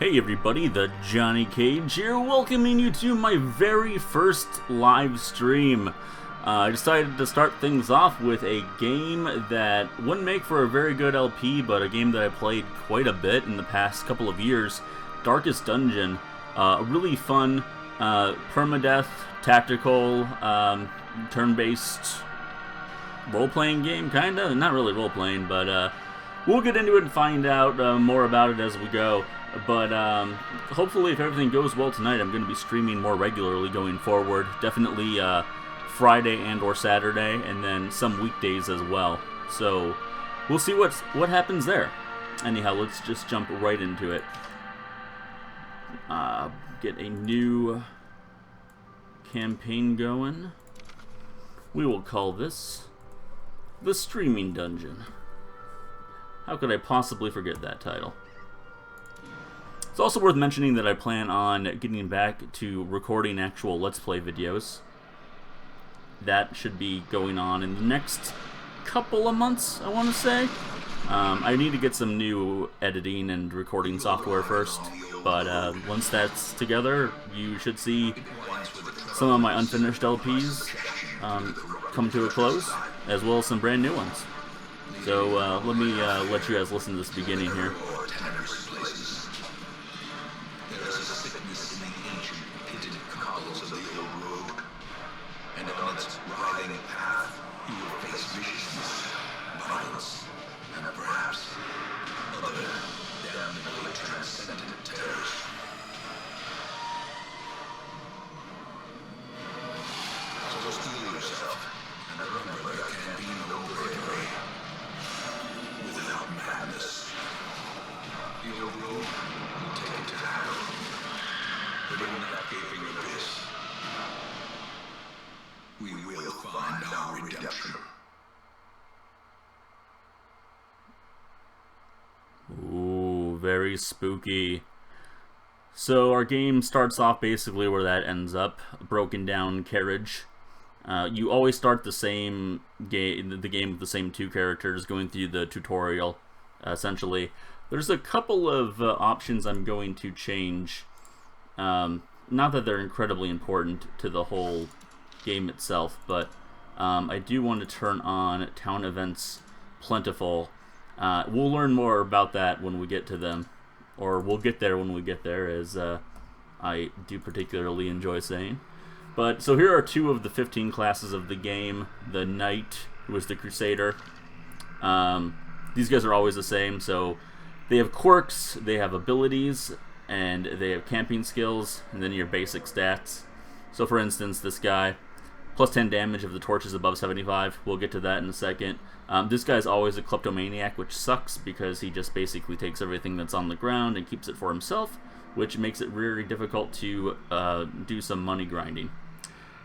Hey everybody, the Johnny Cage here, welcoming you to my very first live stream. I decided to start things off with a game that wouldn't make for a very good LP, but a game that I played quite a bit in the past couple of years, Darkest Dungeon. A really fun, permadeath, tactical, turn-based role-playing game, kinda? Not really role-playing, but we'll get into it and find out more about it as we go. But hopefully, if everything goes well tonight, I'm going to be streaming more regularly going forward. Definitely Friday and or Saturday, and then some weekdays as well. So we'll see what happens there. Anyhow, let's just jump right into it. Get a new campaign going. We will call this the Streaming Dungeon. How could I possibly forget that title? It's also worth mentioning that I plan on getting back to recording actual Let's Play videos. That should be going on in the next couple of months, I want to say. I need to get some new editing and recording software first, but once that's together, you should see some of my unfinished LPs come to a close, as well as some brand new ones. So let me let you guys listen to this beginning here. Ooh, very spooky. So our game starts off basically where that ends up, a broken down carriage. You always start the same game, the game with the same two characters going through the tutorial, essentially. There's a couple of options I'm going to change. Not that they're incredibly important to the whole game itself, but I do want to turn on Town Events Plentiful. We'll learn more about that when we get to them, or we'll get there when we get there, as I do particularly enjoy saying. But so here are two of the 15 classes of the game. The Knight, who is the Crusader. These guys are always the same, so they have quirks, they have abilities, and they have camping skills, and then your basic stats. So for instance, this guy, plus 10 damage if the torch is above 75. We'll get to that in a second. This guy's always a kleptomaniac, which sucks because he just basically takes everything that's on the ground and keeps it for himself, which makes it very difficult to do some money grinding.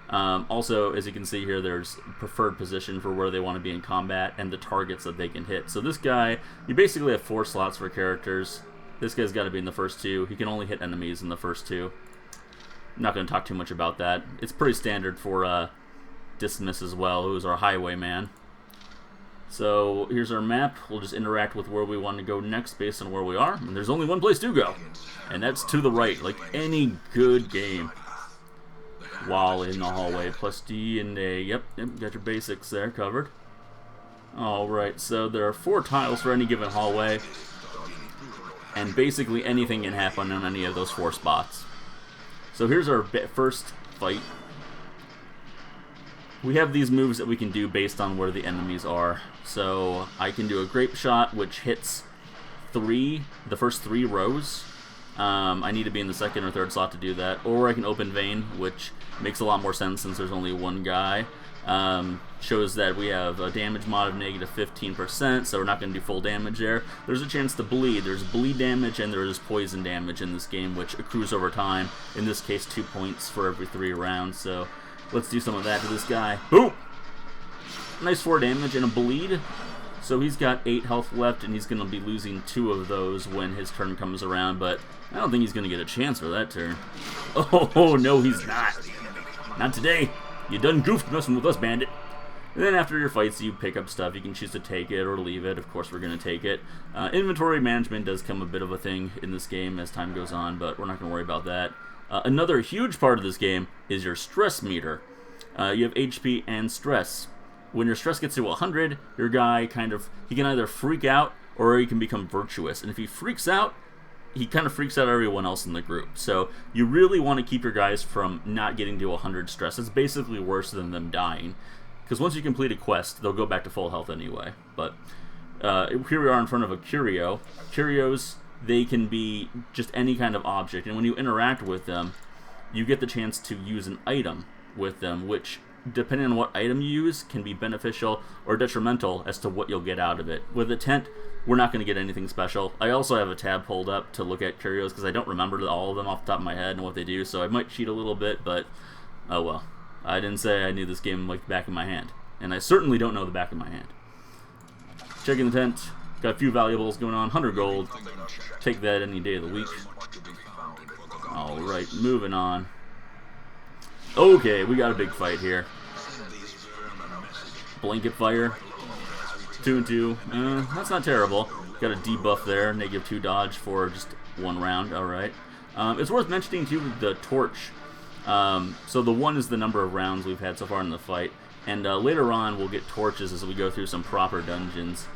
Also, as you can see here, there's preferred position for where they want to be in combat and the targets that they can hit. So this guy, you basically have 4 slots for characters. This guy's got to be in the first 2. He can only hit enemies in the first 2. I'm not going to talk too much about that. It's pretty standard for Dismas as well, who's our highwayman. So here's our map. We'll just interact with where we want to go next based on where we are. And there's only one place to go, and that's to the right, like any good game. While in the hallway, plus D and A. Yep, got your basics there covered. Alright, so there are 4 tiles for any given hallway, and basically anything can happen on any of those 4 spots. So here's our first fight. We have these moves that we can do based on where the enemies are. So I can do a grape shot, which hits the first 3 rows. I need to be in the second or third slot to do that. Or I can open vein, which makes a lot more sense since there's only one guy. Shows that we have a damage mod of negative 15%, so we're not going to do full damage there. There's a chance to bleed. There's bleed damage and there is poison damage in this game, which accrues over time. In this case, 2 points for every 3 rounds. So let's do some of that to this guy. Boom! Nice 4 damage and a bleed. So he's got 8 health left, and he's going to be losing 2 of those when his turn comes around, but I don't think he's going to get a chance for that turn. Oh, no, he's not. Not today. You done goofed messing with us, bandit. And then after your fights, you pick up stuff. You can choose to take it or leave it. Of course, we're going to take it. Inventory management does come a bit of a thing in this game as time goes on, but we're not going to worry about that. Another huge part of this game is your stress meter. You have HP and stress. When your stress gets to 100, your guy he can either freak out or he can become virtuous. And if he freaks out, he kind of freaks out everyone else in the group. So you really want to keep your guys from not getting to 100 stress. It's basically worse than them dying. Because once you complete a quest, they'll go back to full health anyway. But here we are in front of a curio. Curios, they can be just any kind of object. And when you interact with them, you get the chance to use an item with them, which, depending on what item you use, can be beneficial or detrimental as to what you'll get out of it. With a tent, we're not going to get anything special. I also have a tab pulled up to look at curios because I don't remember all of them off the top of my head and what they do, so I might cheat a little bit, but oh well. I didn't say I knew this game like the back of my hand, and I certainly don't know the back of my hand. Checking the tent, got a few valuables going on, 100 gold. Take that any day of the week. Alright, moving on. Okay, we got a big fight here. Blanket fire. 2 and 2. That's not terrible. Got a debuff there. -2 dodge for just 1 round. Alright. It's worth mentioning, too, the torch. So the 1 is the number of rounds we've had so far in the fight. And later on, we'll get torches as we go through some proper dungeons.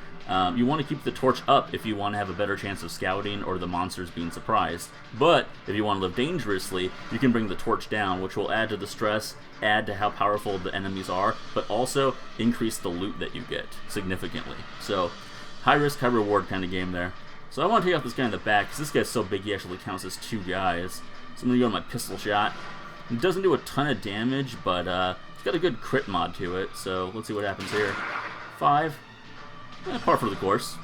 You want to keep the torch up if you want to have a better chance of scouting or the monsters being surprised. But if you want to live dangerously, you can bring the torch down, which will add to the stress, add to how powerful the enemies are, but also increase the loot that you get significantly. So, high risk, high reward kind of game there. So I want to take out this guy in the back, because this guy's so big he actually counts as 2 guys. So I'm going to go to my pistol shot. It doesn't do a ton of damage, but it's got a good crit mod to it, so let's see what happens here. 5. Par for the course.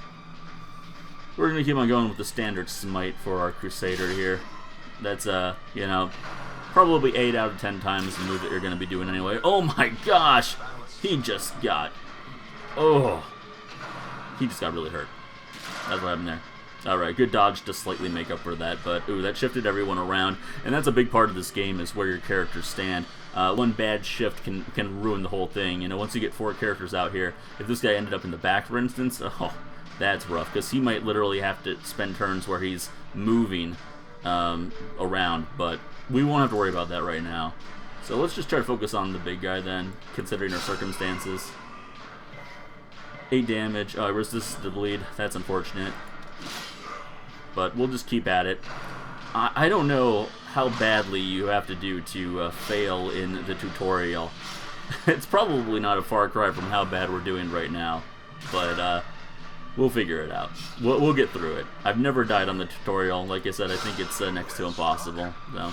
We're going to keep on going with the standard smite for our Crusader here. That's, you know, probably 8 out of 10 times the move that you're going to be doing anyway. Oh my gosh! He just got... Oh! He just got really hurt. That's what happened there. Alright, good dodge to slightly make up for that, but ooh, that shifted everyone around, and that's a big part of this game, is where your characters stand. One bad shift can ruin the whole thing. You know, once you get 4 characters out here, if this guy ended up in the back, for instance, oh, that's rough, because he might literally have to spend turns where he's moving around, but we won't have to worry about that right now. So let's just try to focus on the big guy then, considering our circumstances. 8 damage, resistance to bleed, that's unfortunate. But we'll just keep at it. I don't know how badly you have to do to fail in the tutorial. It's probably not a far cry from how bad we're doing right now, but we'll figure it out. We'll get through it. I've never died on the tutorial. Like I said, I think it's next to impossible. So.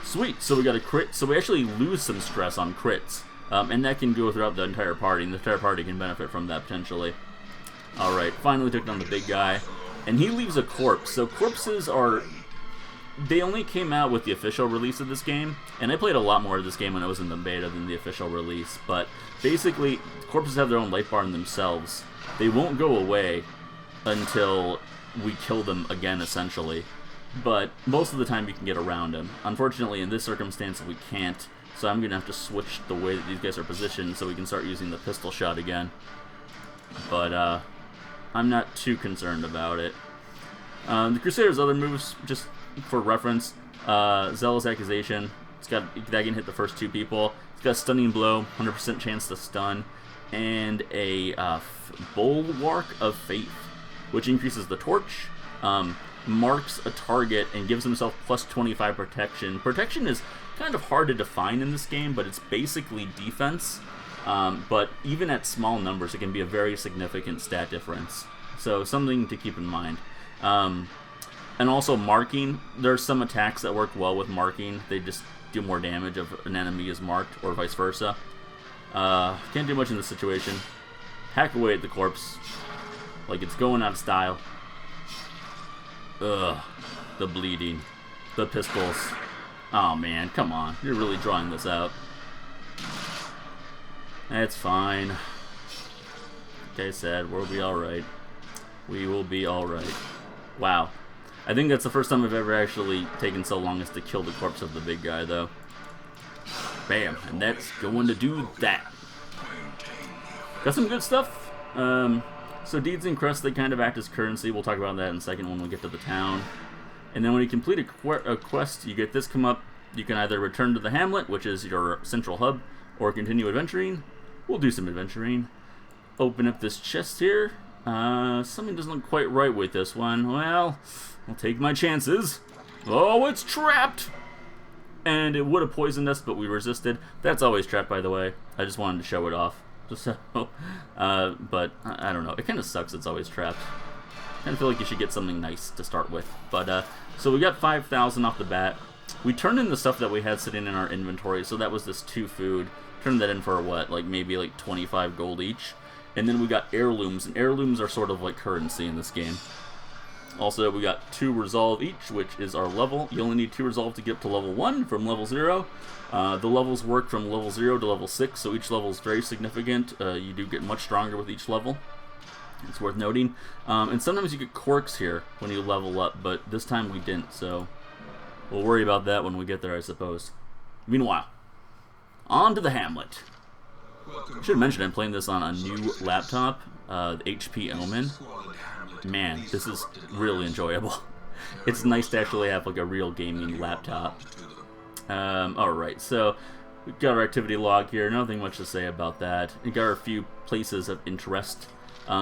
Sweet, so we got a crit. So we actually lose some stress on crits, and that can go throughout the entire party, and the entire party can benefit from that potentially. Alright, finally took down the big guy. And he leaves a corpse. So corpses are... They only came out with the official release of this game. And I played a lot more of this game when I was in the beta than the official release. But basically, corpses have their own life bar in themselves. They won't go away until we kill them again, essentially. But most of the time you can get around them. Unfortunately, in this circumstance, we can't. So I'm going to have to switch the way that these guys are positioned so we can start using the pistol shot again. But, I'm not too concerned about it. The Crusader's other moves, just for reference, Zealous Accusation. That can hit the first 2 people. It's got Stunning Blow, 100% chance to stun, and a Bulwark of Faith, which increases the torch, marks a target, and gives himself plus 25 protection. Protection is kind of hard to define in this game, but it's basically defense. But even at small numbers, it can be a very significant stat difference. So something to keep in mind. And also marking. There's some attacks that work well with marking. They just do more damage if an enemy is marked, or vice versa. Can't do much in this situation. Hack away at the corpse like it's going out of style. Ugh. The bleeding. The pistols. Oh man, come on. You're really drawing this out. It's fine. Like I said, we'll be alright. We will be alright. Wow. I think that's the first time I've ever actually taken so long as to kill the corpse of the big guy, though. Bam. And that's going to do that. Got some good stuff. So deeds and crests, they kind of act as currency. We'll talk about that in a second when we get to the town. And then when you complete a quest, you get this come up. You can either return to the hamlet, which is your central hub, or continue adventuring. We'll do some adventuring. Open up this chest here. Something doesn't look quite right with this one. Well, I'll take my chances. Oh, it's trapped! And it would have poisoned us, but we resisted. That's always trapped, by the way. I just wanted to show it off. Just so, but I don't know. It kind of sucks it's always trapped. I kind of feel like you should get something nice to start with. But, so we got 5,000 off the bat. We turned in the stuff that we had sitting in our inventory, so that was this 2 food. Turned that in for what, like maybe like 25 gold each. And then we got heirlooms, and heirlooms are sort of like currency in this game. Also, we got 2 resolve each, which is our level. You only need 2 resolve to get up to level 1 from level 0. The levels work from level 0 to level 6, so each level is very significant. You do get much stronger with each level. It's worth noting. And sometimes you get quirks here when you level up, but this time we didn't, so we'll worry about that when we get there, I suppose. Meanwhile, on to the hamlet. I should mention I'm playing this on a new laptop, the HP Omen. Man, this is really enjoyable. It's nice to actually have like a real gaming laptop. Alright, so we've got our activity log here. Nothing much to say about that. We got a few places of interest.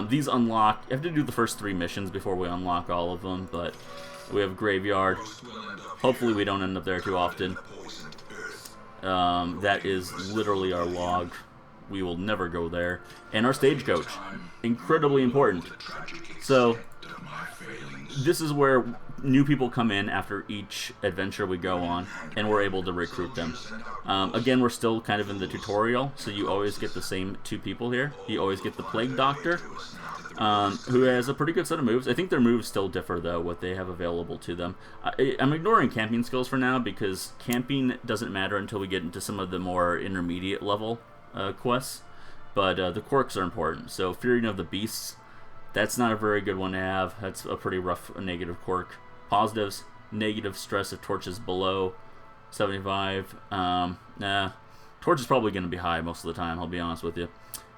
These unlock. You have to do the first 3 missions before we unlock all of them, but we have Graveyard. Hopefully we don't end up there too often. That is literally our log. We will never go there. And our stagecoach. Incredibly important. So, this is where new people come in after each adventure we go on, and we're able to recruit them. Again, we're still kind of in the tutorial, so you always get the same 2 people here. You always get the Plague Doctor, who has a pretty good set of moves. I think their moves still differ, though, what they have available to them. I'm ignoring camping skills for now, because camping doesn't matter until we get into some of the more intermediate level quests, but the quirks are important. So Fearing of the Beasts, that's not a very good one to have. That's a pretty rough negative quirk. Positives, negative stress if torch is below 75. Torch is probably going to be high most of the time, I'll be honest with you.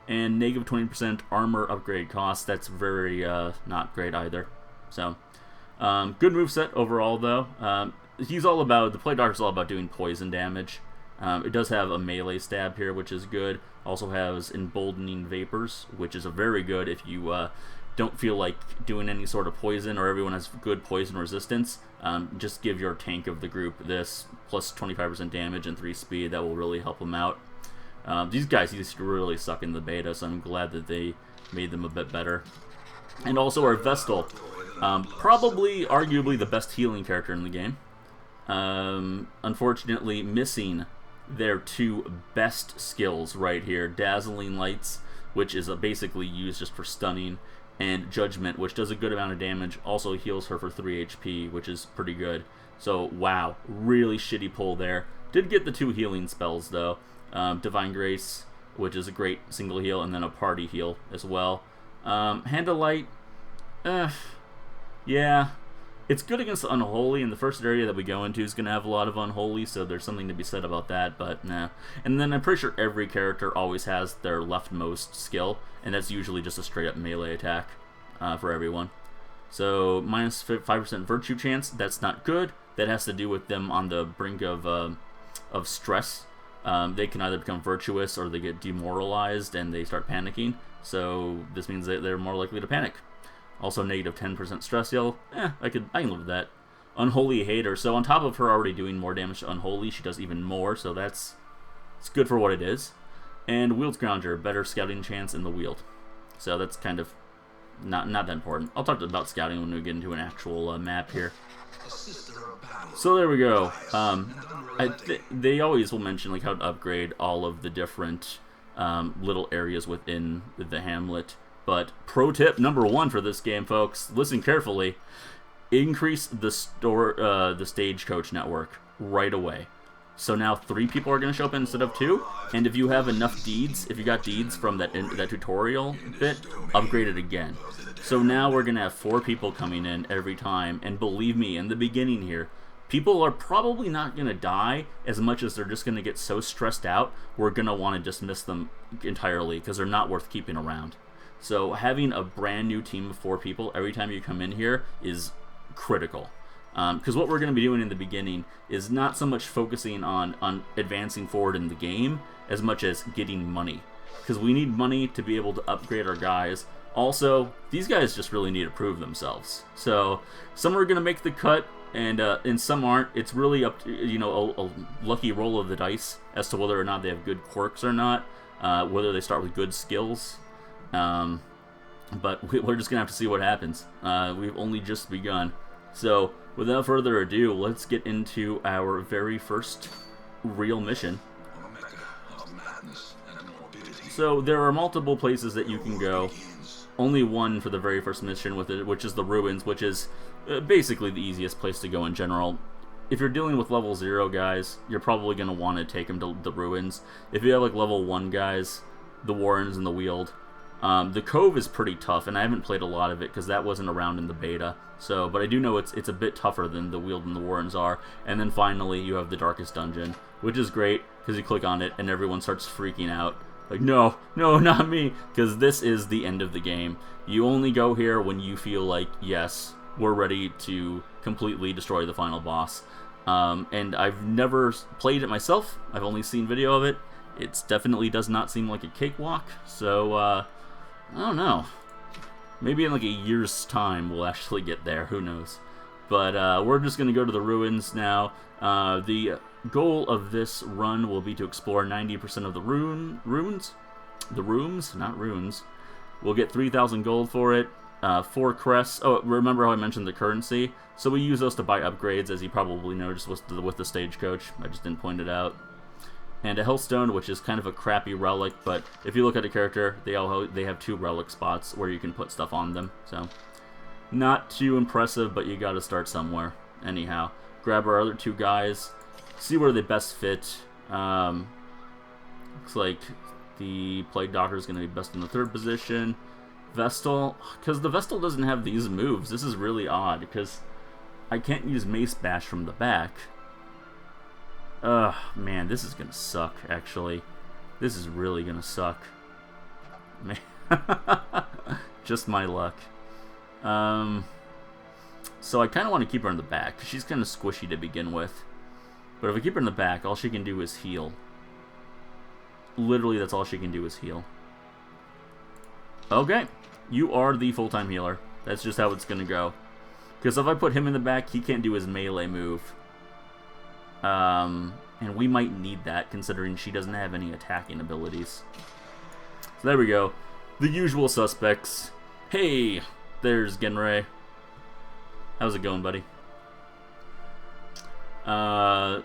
And negative 20% armor upgrade cost, that's very not great either. So, good moveset overall though. He's all about, the Plague Doctor's all about doing poison damage. It does have a melee stab here, which is good. Also has Emboldening Vapors, which is a very good if you don't feel like doing any sort of poison or everyone has good poison resistance. Just give your tank of the group this, plus 25% damage and 3 speed. That will really help them out. These guys used to really suck in the beta, so I'm glad that they made them a bit better. And also our Vestal. Probably, arguably, the best healing character in the game. Unfortunately, missing their 2 best skills right here. Dazzling Lights, which is basically used just for stunning, and Judgment, which does a good amount of damage, also heals her for 3 HP, which is pretty good. So, wow, really shitty pull there. Did get the 2 healing spells, though. Divine Grace, which is a great single heal, and then a party heal as well. Hand of Light, yeah. It's good against Unholy, and the first area that we go into is going to have a lot of Unholy, so there's something to be said about that, but nah. And then I'm pretty sure every character always has their leftmost skill, and that's usually just a straight-up melee attack for everyone. So, minus 5% Virtue chance, that's not good. That has to do with them on the brink of stress. They can either become virtuous or they get demoralized and they start panicking, so this means that they're more likely to panic. Also, negative 10% stress heal. I can live with that. Unholy Hater. So on top of her already doing more damage to Unholy, she does even more. So it's good for what it is. And Wield Scrounger, better scouting chance in the wield. So that's kind of not that important. I'll talk about scouting when we get into an actual map here. So there we go. They always will mention like how to upgrade all of the different little areas within the hamlet. But pro tip number 1 for this game, folks, listen carefully. Increase the stagecoach network right away. So now 3 people are going to show up instead of 2. And if you have enough deeds, if you got deeds from that tutorial bit, upgrade it again. So now we're going to have 4 people coming in every time. And believe me, in the beginning here, people are probably not going to die as much as they're just going to get so stressed out, we're going to want to dismiss them entirely because they're not worth keeping around. So having a brand new team of 4 people every time you come in here is critical. Because what we're going to be doing in the beginning is not so much focusing on advancing forward in the game as much as getting money. Because we need money to be able to upgrade our guys. Also, these guys just really need to prove themselves. So some are going to make the cut, and some aren't. It's really up to, you know, a lucky roll of the dice as to whether or not they have good quirks or not, whether they start with good skills. But we're just going to have to see what happens. We've only just begun. So without further ado, let's get into our very first real mission. So there are multiple places that you can go. Only one for the very first mission with it, which is the ruins, which is basically the easiest place to go in general. If you're dealing with level 0 guys, you're probably going to want to take them to the ruins. If you have like level 1 guys, the Warrens and the Weald. The Cove is pretty tough, and I haven't played a lot of it because that wasn't around in the beta. So, but I do know it's a bit tougher than the Weald and the Warrens are. And then finally, you have the Darkest Dungeon, which is great because you click on it and everyone starts freaking out. Like, no, not me, because this is the end of the game. You only go here when you feel like, yes, we're ready to completely destroy the final boss. And I've never played it myself. I've only seen video of it. It definitely does not seem like a cakewalk, so, I don't know. Maybe in like a year's time we'll actually get there, who knows. But we're just going to go to the ruins now. The goal of this run will be to explore 90% of the ruins. The rooms, not runes. We'll get 3,000 gold for it. 4 crests. Oh, remember how I mentioned the currency? So we use those to buy upgrades, as you probably noticed with the stagecoach. I just didn't point it out. And a Hellstone, which is kind of a crappy relic, but if you look at a character, they have 2 relic spots where you can put stuff on them. So not too impressive, but you got to start somewhere. Anyhow, grab our other 2 guys. See where they best fit. Looks like the Plague Doctor is going to be best in the 3rd position. Vestal, because the Vestal doesn't have these moves. This is really odd, because I can't use Mace Bash from the back. Ugh, man, this is going to suck, actually. This is really going to suck. Man. Just my luck. So I kind of want to keep her in the back, because she's kind of squishy to begin with. But if I keep her in the back, all she can do is heal. Literally, that's all she can do is heal. Okay, you are the full-time healer. That's just how it's going to go. Because if I put him in the back, he can't do his melee move. And we might need that, considering she doesn't have any attacking abilities. So there we go. The usual suspects. Hey, there's Genrei. How's it going, buddy?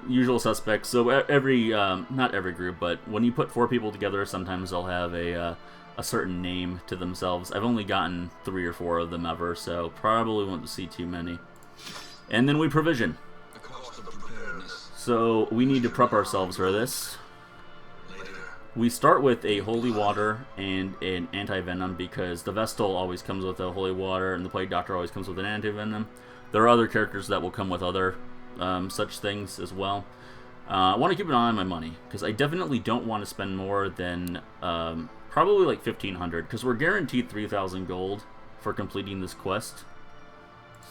Usual suspects. So every, not every group, but when you put 4 people together, sometimes they'll have a certain name to themselves. I've only gotten 3 or 4 of them ever, so probably won't see too many. And then we provision. So we need to prep ourselves for this. We start with a holy water and an anti-venom because the Vestal always comes with a holy water and the Plague Doctor always comes with an anti-venom. There are other characters that will come with other such things as well. I want to keep an eye on my money because I definitely don't want to spend more than probably like 1,500 because we're guaranteed 3,000 gold for completing this quest.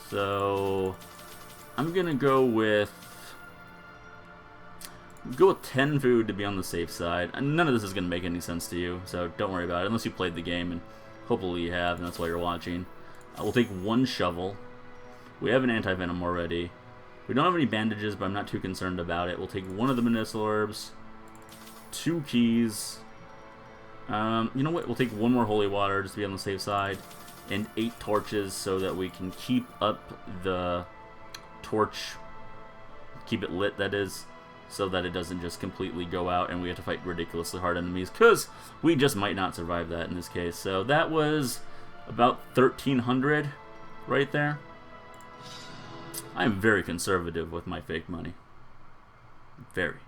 So I'm gonna go with 10 food to be on the safe side. And none of this is gonna make any sense to you, so don't worry about it unless you played the game, and hopefully you have, and that's why you're watching. We'll take 1 shovel. We have an anti-venom already. We don't have any bandages, but I'm not too concerned about it. We'll take 1 of the medicinal herbs, 2 keys. You know what? We'll take 1 more holy water just to be on the safe side, and 8 torches so that we can keep up the torch, keep it lit, that is, so that it doesn't just completely go out and we have to fight ridiculously hard enemies, because we just might not survive that in this case. So that was about 1,300 right there. I'm very conservative with my fake money. Very.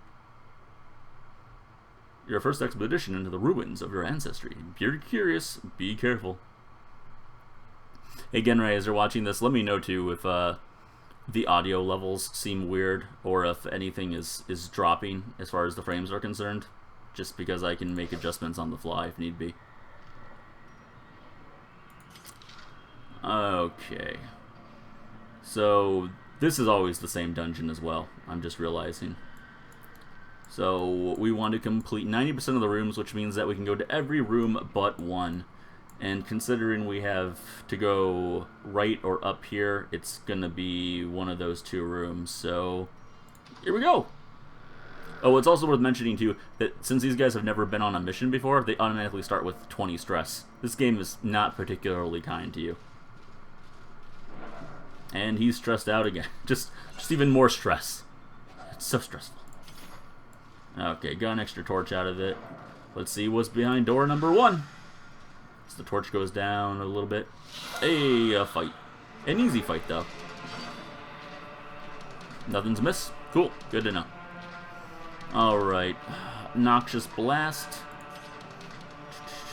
Your first expedition into the ruins of your ancestry. If you're curious, be careful. Hey Genrei, as you're watching this, let me know too if the audio levels seem weird, or if anything is dropping as far as the frames are concerned, just because I can make adjustments on the fly if need be. Okay. So, this is always the same dungeon as well, I'm just realizing. So, we want to complete 90% of the rooms, which means that we can go to every room but one. And considering we have to go right or up here, it's going to be one of those two rooms. So, here we go! Oh, it's also worth mentioning, too, that since these guys have never been on a mission before, they automatically start with 20 stress. This game is not particularly kind to you. And he's stressed out again. Just even more stress. It's so stressful. Okay, got an extra torch out of it. Let's see what's behind door number 1. As the torch goes down a little bit. Hey, a fight. An easy fight, though. Nothing's amiss. Cool, good to know. Alright. Noxious Blast.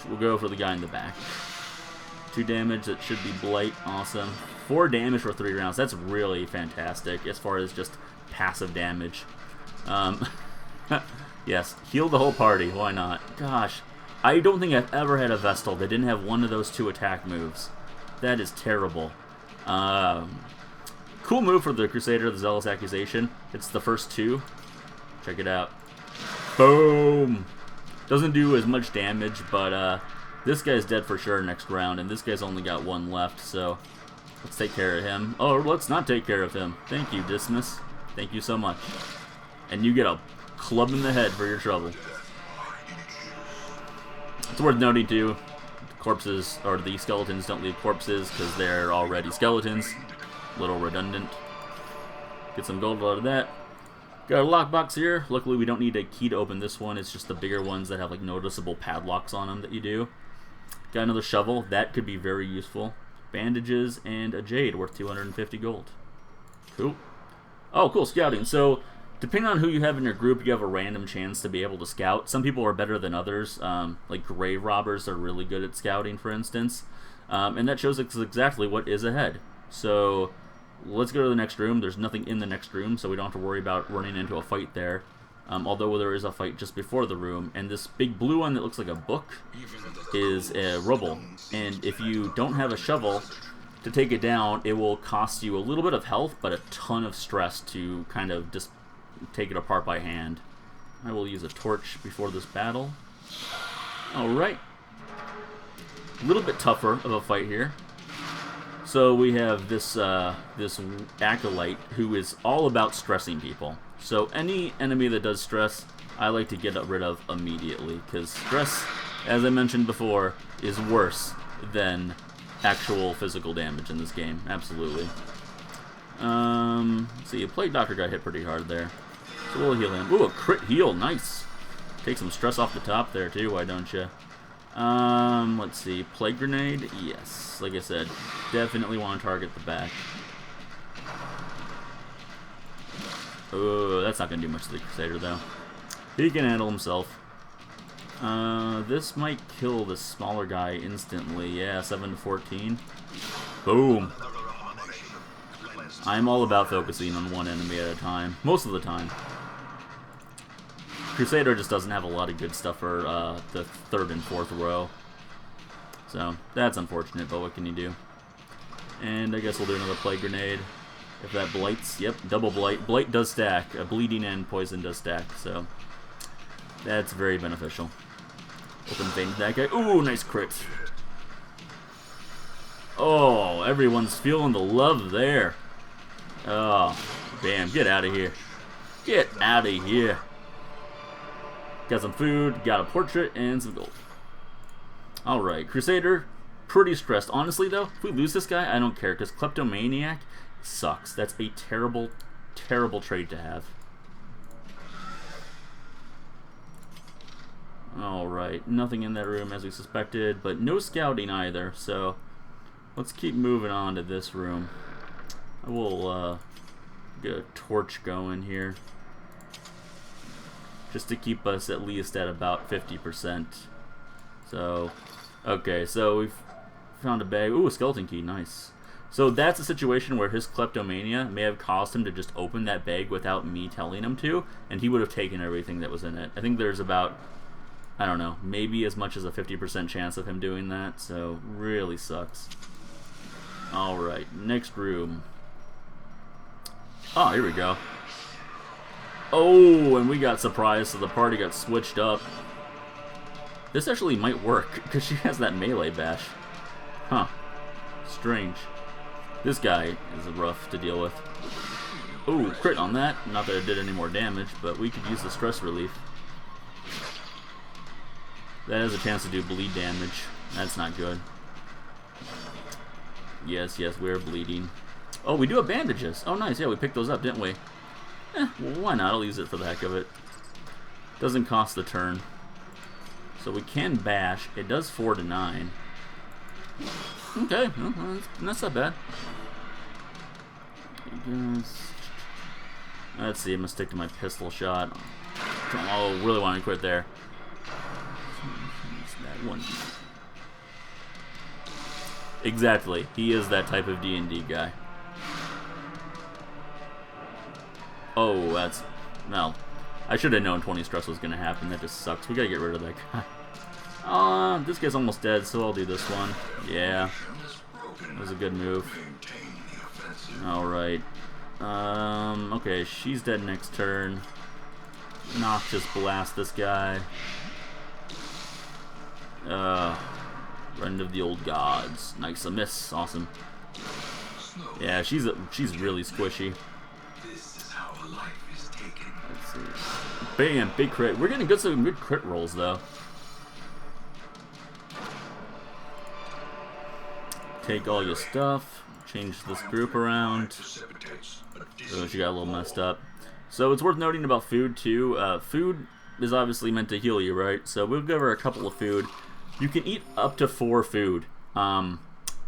We'll go for the guy in the back. 2 damage, that should be Blight. Awesome. 4 damage for 3 rounds. That's really fantastic as far as just passive damage. Yes, heal the whole party. Why not? Gosh, I don't think I've ever had a Vestal that didn't have one of those 2 attack moves. That is terrible. Cool move for the Crusader, the Zealous Accusation. It's the first 2. Check it out. Boom! Doesn't do as much damage, but this guy's dead for sure next round, and this guy's only got 1 left, so let's take care of him. Oh, let's not take care of him. Thank you, Dismas. Thank you so much. And you get a club in the head for your trouble. It's worth noting, too, the corpses, or the skeletons don't leave corpses because they're already skeletons. A little redundant. Get some gold out of that. Got a lockbox here. Luckily, we don't need a key to open this one. It's just the bigger ones that have like noticeable padlocks on them that you do. Got another shovel. That could be very useful. Bandages and a jade worth 250 gold. Cool. Oh, cool, scouting. So, depending on who you have in your group, you have a random chance to be able to scout. Some people are better than others. Like grave robbers are really good at scouting, for instance. And that shows us exactly what is ahead. So, let's go to the next room. There's nothing in the next room, so we don't have to worry about running into a fight there. Although there is a fight just before the room. And this big blue one that looks like a book is a rubble. And if you don't have a shovel to take it down, it will cost you a little bit of health, but a ton of stress to kind of just take it apart by hand. I will use a torch before this battle. Alright. A little bit tougher of a fight here. So we have this this acolyte who is all about stressing people. So any enemy that does stress, I like to get rid of immediately, because stress, as I mentioned before, is worse than actual physical damage in this game. Absolutely. Let's see, a Plague Doctor got hit pretty hard there. So we'll heal him. Ooh, a crit heal, nice. Take some stress off the top there too, why don't you? Let's see, Plague Grenade, yes. Like I said, definitely want to target the back. Oh, that's not going to do much to the Crusader, though. He can handle himself. This might kill the smaller guy instantly. Yeah, 7 to 14. Boom. I'm all about focusing on one enemy at a time. Most of the time. Crusader just doesn't have a lot of good stuff for the 3rd and 4th row. So, that's unfortunate, but what can you do? And I guess we'll do another Plague Grenade. If that blights, yep, double blight. Blight does stack. Bleeding and poison does stack, so that's very beneficial. Open vein to that guy. Ooh, nice crit. Oh, everyone's feeling the love there. Oh, bam, get out of here. Get out of here. Got some food, got a portrait, and some gold. Alright, Crusader, pretty stressed. Honestly, though, if we lose this guy, I don't care, because Kleptomaniac sucks. That's a terrible, terrible trait to have. Alright, nothing in that room as we suspected, but no scouting either, so let's keep moving on to this room. I will get a torch going here, just to keep us at least at about 50%. So, okay, so we've found a bag. Ooh, a skeleton key, nice. So that's a situation where his kleptomania may have caused him to just open that bag without me telling him to, and he would have taken everything that was in it. I think there's about, I don't know, maybe as much as a 50% chance of him doing that, so really sucks. Alright, next room. Oh, here we go. Oh, and we got surprised, so the party got switched up. This actually might work, because she has that melee bash. Huh. Strange. This guy is rough to deal with. Ooh, crit on that. Not that it did any more damage, but we could use the stress relief. That has a chance to do bleed damage. That's not good. Yes, yes, we're bleeding. Oh, we do have bandages. Oh, nice. Yeah, we picked those up, didn't we? Well, why not? I'll use it for the heck of it. Doesn't cost the turn. So we can bash. It does 4 to 9. Okay, well, that's not bad. Let's see, I'm gonna stick to my pistol shot. Oh, really want to quit there. That one. Exactly, he is that type of D&D guy. Oh, that's... well, I should have known 20 stress was gonna happen. That just sucks. We gotta get rid of that guy. This guy's almost dead, so I'll do this one. Yeah. That was a good move. Alright. Okay, she's dead next turn. Noxious Blast this guy. Friend of the Old Gods. Nice, a miss. Awesome. Yeah, she's really squishy. Let's see. Bam, big crit. We're getting some good crit rolls, though. Take all your stuff. Change this group around. Oh, she got a little messed up. So it's worth noting about food, too. Food is obviously meant to heal you, right? So we'll give her a couple of food. You can eat up to 4 food, but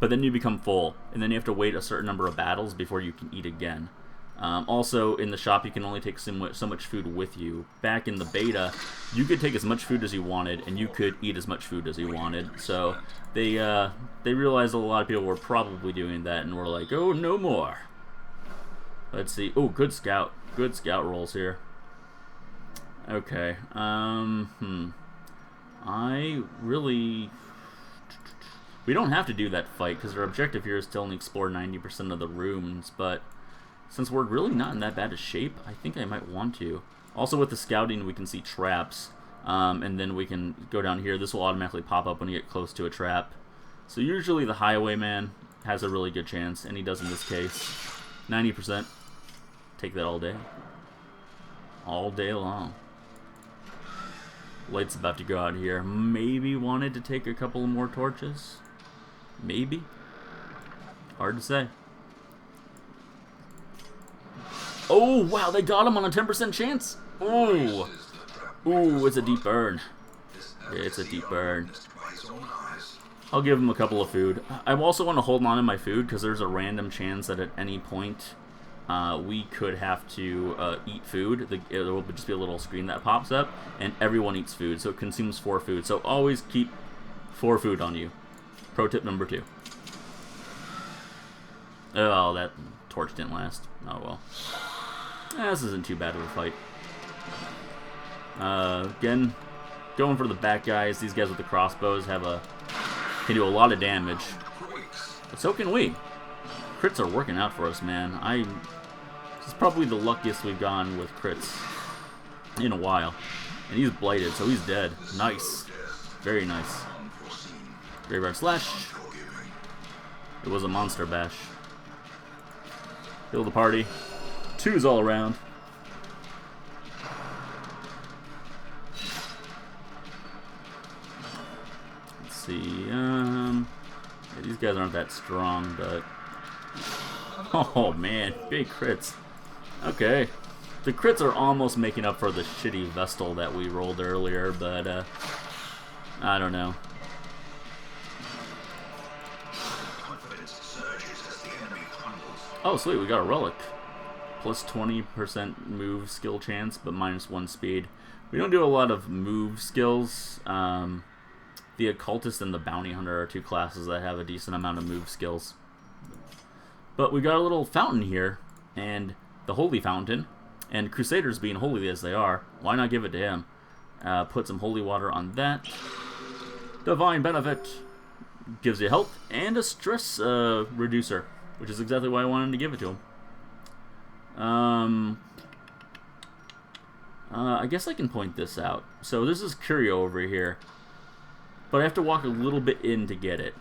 then you become full. And then you have to wait a certain number of battles before you can eat again. Also, in the shop, you can only take so much food with you. Back in the beta, you could take as much food as you wanted, and you could eat as much food as you wanted. So they realized a lot of people were probably doing that, and were like, oh, no more. Let's see. Oh, good scout. Good scout rolls here. Okay. I really... we don't have to do that fight, because our objective here is to only explore 90% of the rooms, but... since we're really not in that bad a shape, I think I might want to. Also, with the scouting, we can see traps, and then we can go down here. This will automatically pop up when you get close to a trap. So usually the Highwayman has a really good chance, and he does in this case. 90%. Take that all day. All day long. Light's about to go out here. Maybe wanted to take a couple more torches. Maybe. Hard to say. Oh, wow, they got him on a 10% chance. Ooh. Ooh, it's a deep burn. It's a deep burn. I'll give him a couple of food. I also want to hold on to my food because there's a random chance that at any point we could have to eat food. There will just be a little screen that pops up, and everyone eats food, so it consumes 4 food. So always keep 4 food on you. Pro tip number 2. Oh, that torch didn't last. Oh, well. This isn't too bad of a fight. Again, going for the back guys. These guys with the crossbows can do a lot of damage. But so can we. Crits are working out for us, man. This is probably the luckiest we've gone with crits in a while. And he's blighted, so he's dead. Nice. Very nice. Graveyard Slash. It was a monster bash. Heal the party. 2s all around. Let's see. Yeah, these guys aren't that strong, but oh man, big crits. Okay, the crits are almost making up for the shitty Vestal that we rolled earlier, but I don't know. Oh, sweet, we got a relic. Plus 20% move skill chance, but minus 1 speed. We don't do a lot of move skills. The Occultist and the Bounty Hunter are 2 classes that have a decent amount of move skills. But we got a little fountain here, and the holy fountain, and Crusaders being holy as they are, why not give it to him? Put some holy water on that. Divine benefit. Gives you health and a stress reducer, which is exactly why I wanted to give it to him. I guess I can point this out. So this is Curio over here, but I have to walk a little bit in to get it.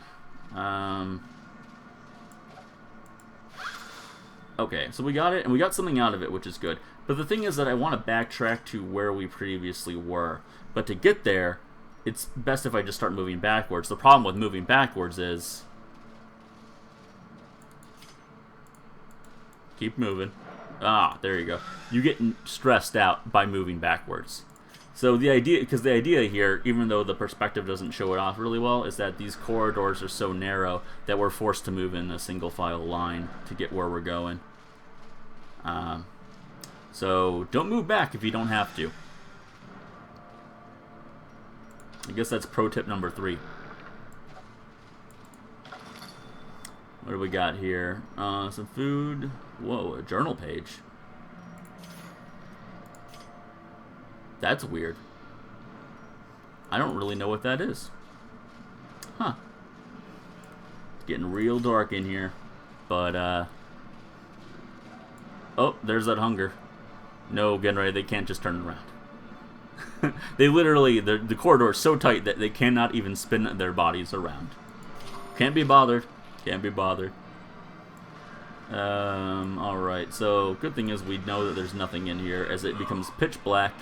Okay, so we got it, and we got something out of it, which is good. But the thing is that I want to backtrack to where we previously were. But to get there, it's best if I just start moving backwards. The problem with moving backwards is... Keep moving. Ah, there you go. You get stressed out by moving backwards. So the idea, because the idea here, even though the perspective doesn't show it off really well, is that these corridors are so narrow that we're forced to move in a single file line to get where we're going. So don't move back if you don't have to. I guess that's pro tip number 3. What do we got here? Some food. Whoa, a journal page. That's weird. I don't really know what that is. Huh. It's getting real dark in here. But, oh, there's that hunger. No, Genrai, they can't just turn around. They literally, the corridor is so tight that they cannot even spin their bodies around. Can't be bothered. Can't be bothered. Alright, so good thing is we know that there's nothing in here as it becomes pitch black.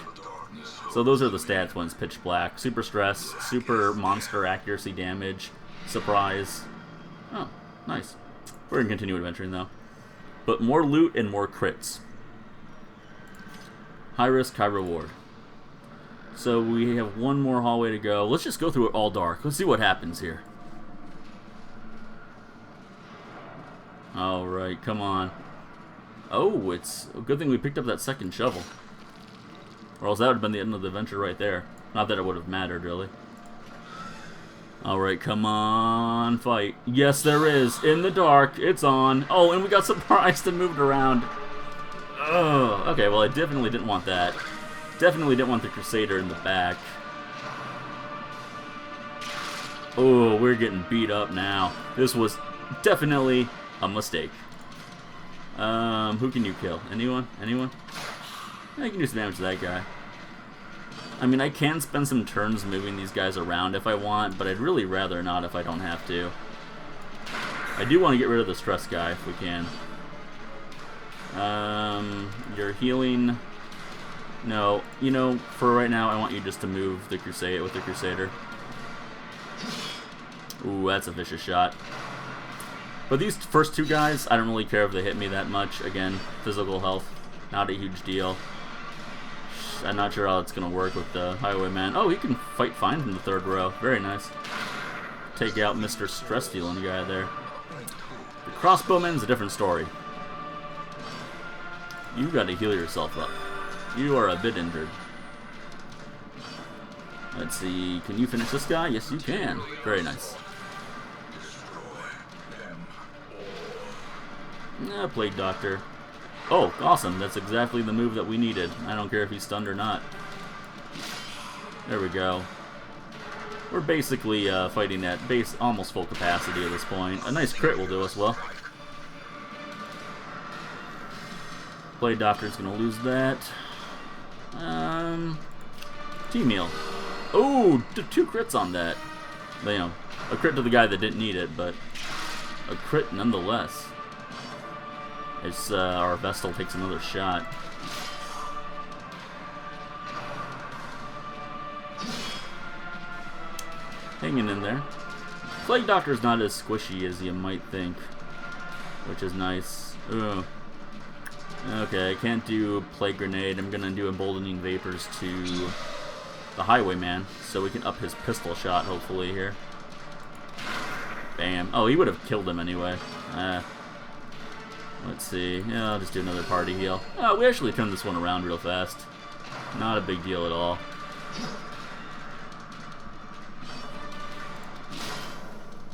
So those are the stats when it's pitch black. Super stress, super monster accuracy damage, surprise. Oh, nice. We're going to continue adventuring though. But more loot and more crits. High risk, high reward. So we have one more hallway to go. Let's just go through it all dark. Let's see what happens here. Alright, come on. Oh, it's a good thing we picked up that second shovel. Or else that would have been the end of the adventure right there. Not that it would have mattered, really. Alright, come on, fight. Yes, there is. In the dark, it's on. Oh, and we got surprised and moved around. Oh, okay, well, I definitely didn't want that. Definitely didn't want the Crusader in the back. Oh, we're getting beat up now. This was definitely a mistake. Who can you kill? Anyone? Anyone? I can do some damage to that guy. I mean, I can spend some turns moving these guys around if I want, but I'd really rather not if I don't have to. I do want to get rid of the stress guy if we can. You're healing. No, you know, for right now, I want you just to move the Crusade with the Crusader. Ooh, that's a vicious shot. But these first two guys, I don't really care if they hit me that much. Again, physical health, not a huge deal. I'm not sure how it's going to work with the Highwayman. Oh, he can fight fine from the third row. Very nice. Take out Mr. Stress-dealing guy there. The Crossbowman's a different story. You got to heal yourself up. You are a bit injured. Let's see. Can you finish this guy? Yes, you can. Very nice. Plague Doctor. Oh, awesome. That's exactly the move that we needed. I don't care if he's stunned or not. There we go. We're basically fighting at almost full capacity at this point. A nice crit will do us well. Plague Doctor's going to lose that. Team heal. Oh, 2 crits on that. You know, a crit to the guy that didn't need it, but a crit nonetheless. As our Vestal takes another shot. Hanging in there. Plague Doctor's not as squishy as you might think, which is nice. Ugh. Okay, I can't do Plague Grenade. I'm gonna do Emboldening Vapors to the Highwayman, so we can up his pistol shot, hopefully, here. Bam. Oh, he would have killed him anyway. Let's see. Yeah, I'll just do another party heal. Oh, we actually turned this one around real fast. Not a big deal at all.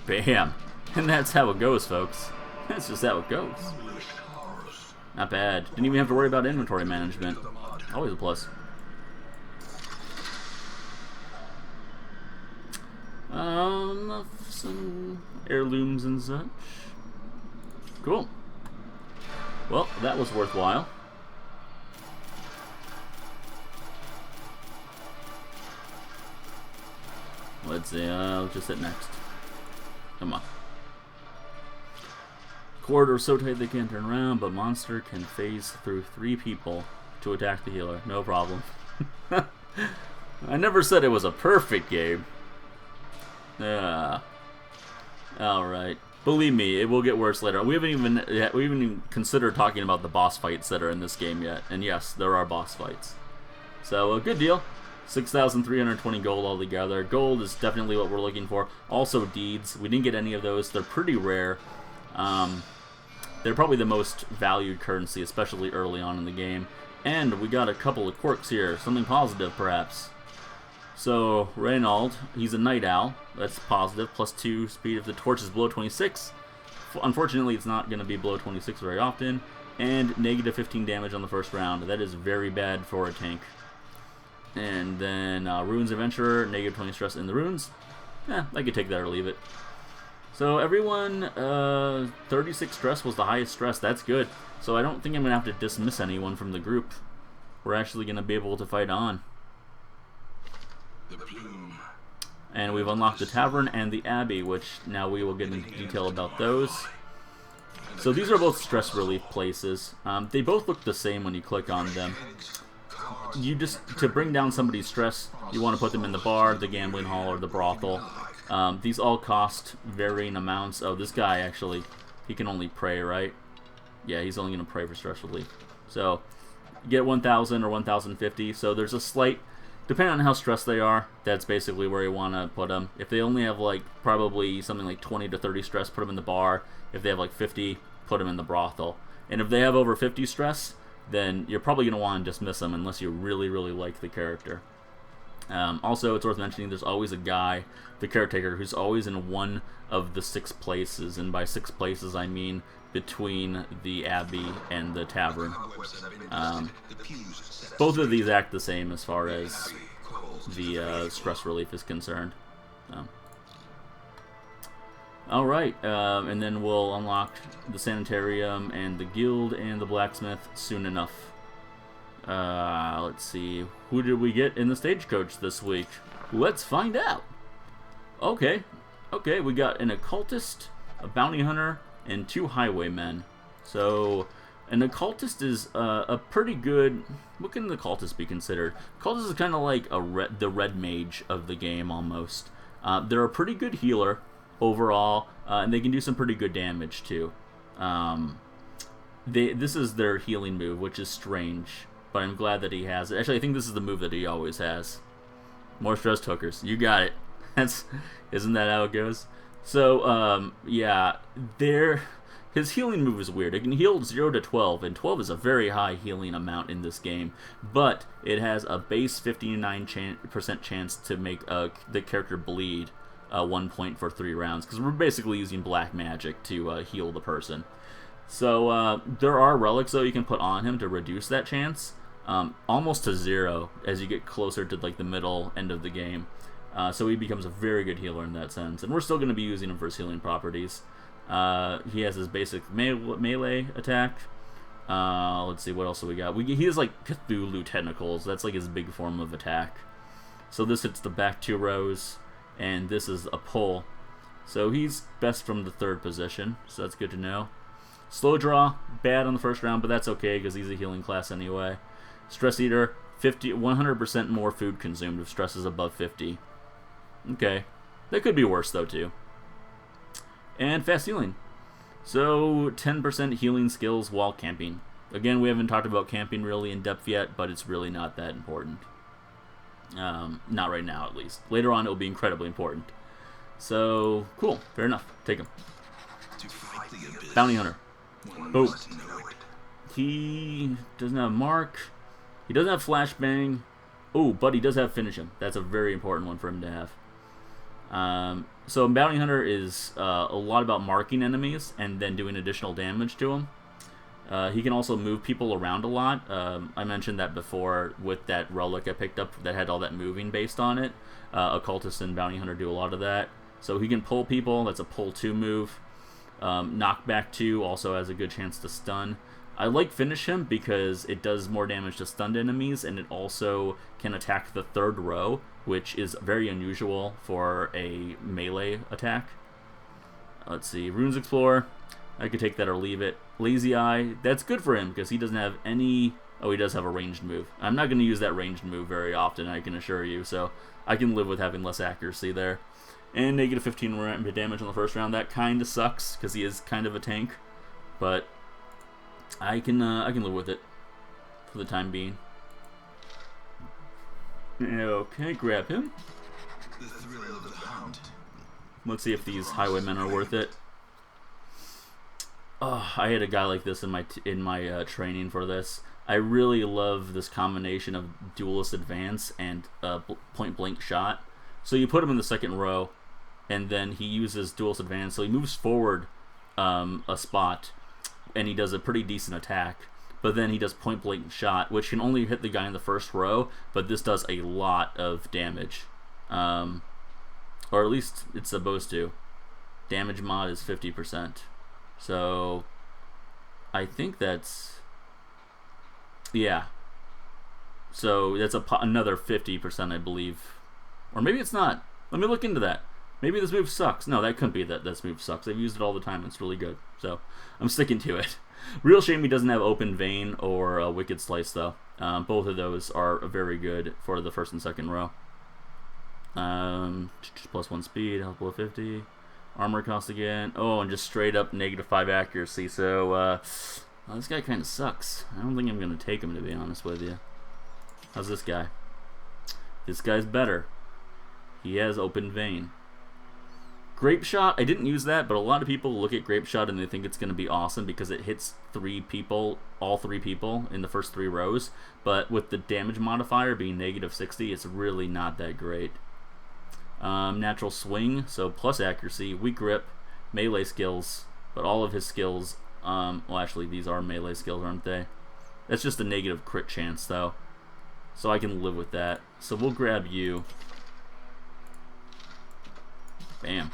Bam. And that's how it goes, folks. That's just how it goes. Not bad. Didn't even have to worry about inventory management. Always a plus. Some heirlooms and such. Cool. Well, that was worthwhile. Let's see, let's just hit next. Come on. Corridor so tight they can't turn around, but monster can phase through 3 people to attack the healer. No problem. I never said it was a perfect game. Alright. Believe me, it will get worse later. We haven't even considered talking about the boss fights that are in this game yet. And yes, there are boss fights. So, a good deal. 6,320 gold altogether. Gold is definitely what we're looking for. Also, deeds. We didn't get any of those. They're pretty rare. They're probably the most valued currency, especially early on in the game. And we got a couple of quirks here. Something positive, perhaps. So, Reynald, he's a Night Owl. That's positive. +2 speed if the torch is below 26. Unfortunately, it's not going to be below 26 very often. And -15 damage on the first round. That is very bad for a tank. And then Runes Adventurer, -20 stress in the runes. I could take that or leave it. So everyone, 36 stress was the highest stress. That's good. So I don't think I'm going to have to dismiss anyone from the group. We're actually going to be able to fight on. And we've unlocked the Tavern and the Abbey, which now we will get into detail about those. So these are both stress relief places. They both look the same when you click on them. You just, to bring down somebody's stress, you want to put them in the bar, the gambling hall, or the brothel. These all cost varying amounts. Oh, this guy actually, he can only pray, right? Yeah, he's only going to pray for stress relief. So, you get 1,000 or 1,050. So there's a slight, depending on how stressed they are, that's basically where you want to put them. If they only have like probably something like 20 to 30 stress, put them in the bar. If they have like 50, put them in the brothel. And if they have over 50 stress, then you're probably going to want to dismiss them unless you really, really like the character. Also, it's worth mentioning there's always a guy, the caretaker, who's always in one of the 6 places. And by 6 places, I mean between the Abbey and the Tavern. Both of these act the same as far as the stress relief is concerned. Alright, and then we'll unlock the Sanitarium and the Guild and the Blacksmith soon enough. Let's see. Who did we get in the Stagecoach this week? Let's find out. Okay, we got an Occultist, a Bounty Hunter, and 2 Highwaymen. So, an Occultist is a pretty good... What can the Occultist be considered? Occultist is kind of like the Red Mage of the game, almost. They're a pretty good healer overall, and they can do some pretty good damage, too. This is their healing move, which is strange, but I'm glad that he has it. Actually, I think this is the move that he always has. More stressed hookers. You got it. Isn't that how it goes? So, yeah, his healing move is weird. It can heal 0 to 12, and 12 is a very high healing amount in this game, but it has a base 59% chance to make the character bleed 1 point for 3 rounds, because we're basically using black magic to heal the person. So, there are relics, though, you can put on him to reduce that chance, almost to 0 as you get closer to like the middle end of the game. So he becomes a very good healer in that sense, and we're still going to be using him for his healing properties. He has his basic melee attack. Let's see, what else do we got? He has like Cthulhu Tentacles. That's like his big form of attack. So this hits the back 2 rows, and this is a pull. So he's best from the 3rd position, so that's good to know. Slow draw, bad on the first round, but that's okay because he's a healing class anyway. Stress Eater, 100% more food consumed if stress is above 50. Okay, that could be worse though too. And fast healing. So 10% healing skills while camping. Again, we haven't talked about camping really in depth yet, but it's really not that important. Not right now, at least. Later on, it will be incredibly important. So, cool. Fair enough. Take him. Bounty Hunter. Boom. He doesn't have Mark. He doesn't have Flashbang. Oh, but he does have Finish Him. That's a very important one for him to have. So Bounty Hunter is a lot about marking enemies and then doing additional damage to them. He can also move people around a lot. I mentioned that before with that relic I picked up that had all that moving based on it. Occultist and Bounty Hunter do a lot of that. So he can pull people. That's a pull 2 move. Knockback 2 also has a good chance to stun. I like Finish Him because it does more damage to stunned enemies, and it also can attack the 3rd row, which is very unusual for a melee attack. Let's see, Runes Explorer. I could take that or leave it. Lazy Eye, that's good for him because he doesn't have any... Oh, he does have a ranged move. I'm not going to use that ranged move very often, I can assure you, so I can live with having less accuracy there. And negative 15 damage on the first round. That kind of sucks because he is kind of a tank, but I can live with it for the time being. Okay, grab him. The thrill of the hunt. Let's see if these highwaymen are worth it. Oh, I had a guy like this in my training for this. I really love this combination of Duelist Advance and point blank shot. So you put him in the 2nd row, and then he uses Duelist Advance, so he moves forward a spot, and he does a pretty decent attack. But then he does point blank shot, which can only hit the guy in the 1st row, but this does a lot of damage. Or at least it's supposed to. Damage mod is 50%. So I think that's... Yeah. So that's another 50%, I believe. Or maybe it's not. Let me look into that. Maybe this move sucks. No, that couldn't be that this move sucks. I've used it all the time. It's really good. So I'm sticking to it. Real shame he doesn't have Open Vein or Wicked Slice, though. Both of those are very good for the 1st and 2nd row. Plus 1 speed, health below 50. Armor cost again. Oh, and just straight up negative 5 accuracy. So, well, this guy kind of sucks. I don't think I'm going to take him, to be honest with you. How's this guy? This guy's better. He has Open Vein. Grape Shot, I didn't use that, but a lot of people look at Grape Shot and they think it's going to be awesome because it hits 3 people, all 3 people in the first 3 rows. But with the damage modifier being negative 60, it's really not that great. Natural Swing, so plus accuracy, weak grip, melee skills, but all of his skills, well actually these are melee skills, aren't they? That's just a negative crit chance though, so I can live with that. So we'll grab you. Bam.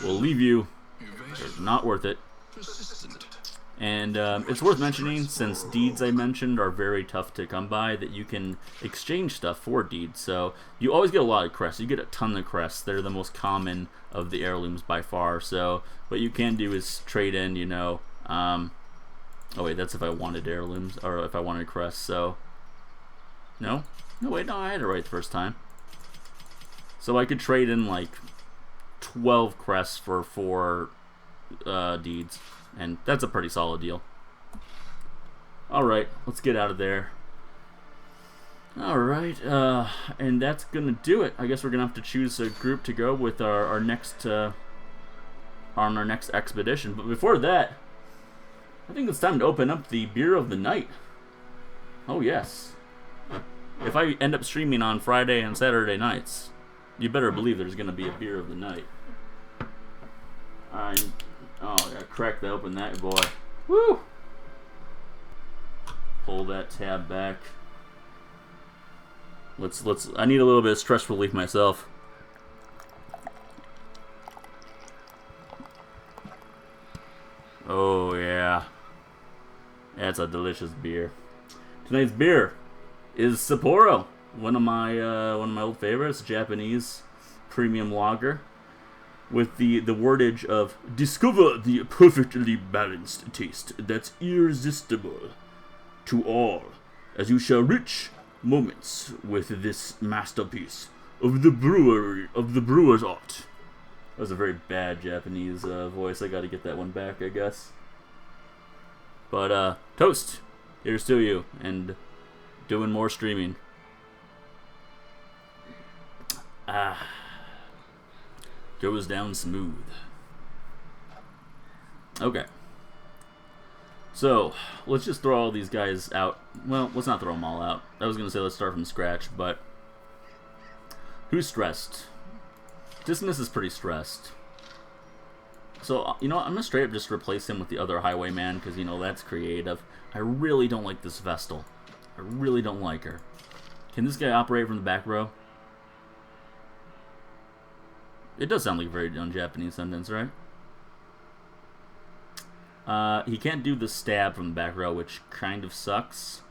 We'll leave you. It's not worth it. And it's worth mentioning, since deeds I mentioned are very tough to come by, that you can exchange stuff for deeds. So you always get a lot of crests. You get a ton of crests. They're the most common of the heirlooms by far. So what you can do is trade in, you know... oh wait, that's if I wanted heirlooms, or if I wanted crests, so... No? No, wait, no, I had it right the first time. So I could trade in, like, 12 crests for 4 deeds. And that's a pretty solid deal. Alright, let's get out of there. Alright, and that's gonna do it. I guess we're gonna have to choose a group to go with our next, on our next expedition. But before that, I think it's time to open up the beer of the night. Oh yes. If I end up streaming on Friday and Saturday nights, you better believe there's gonna be a beer of the night. Oh, I gotta crack that open, that boy. Woo! Pull that tab back. I need a little bit of stress relief myself. Oh yeah. That's a delicious beer. Tonight's beer is Sapporo, one of my old favorites, Japanese premium lager, with the wordage of "Discover the perfectly balanced taste that's irresistible to all, as you share rich moments with this masterpiece of the brewer's art." That was a very bad Japanese voice. I got to get that one back, I guess. But toast. Here's to you, and doing more streaming. Goes down smooth. Okay. So, let's just throw all these guys out. Well, let's not throw them all out. I was going to say let's start from scratch, but who's stressed? Dismas is pretty stressed. So, you know, I'm going to straight up just replace him with the other Highwayman, because, you know, that's creative. I really don't like this Vestal. I really don't like her. Can this guy operate from the back row? It does sound like a very un-Japanese sentence, right? He can't do the stab from the back row, which kind of sucks.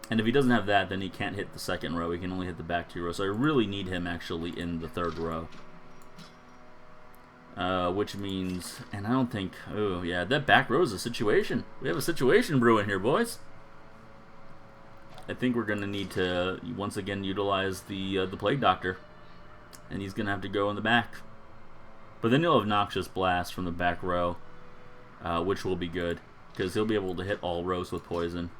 And if he doesn't have that, then he can't hit the second row. He can only hit the back 2 rows. So I really need him actually in the 3rd row. Which means, and I don't think, oh yeah, that back row is a situation. We have a situation brewing here, boys. I think we're going to need to, once again, utilize the Plague Doctor. And he's going to have to go in the back. But then he'll have Noxious Blast from the back row, which will be good, because he'll be able to hit all rows with poison.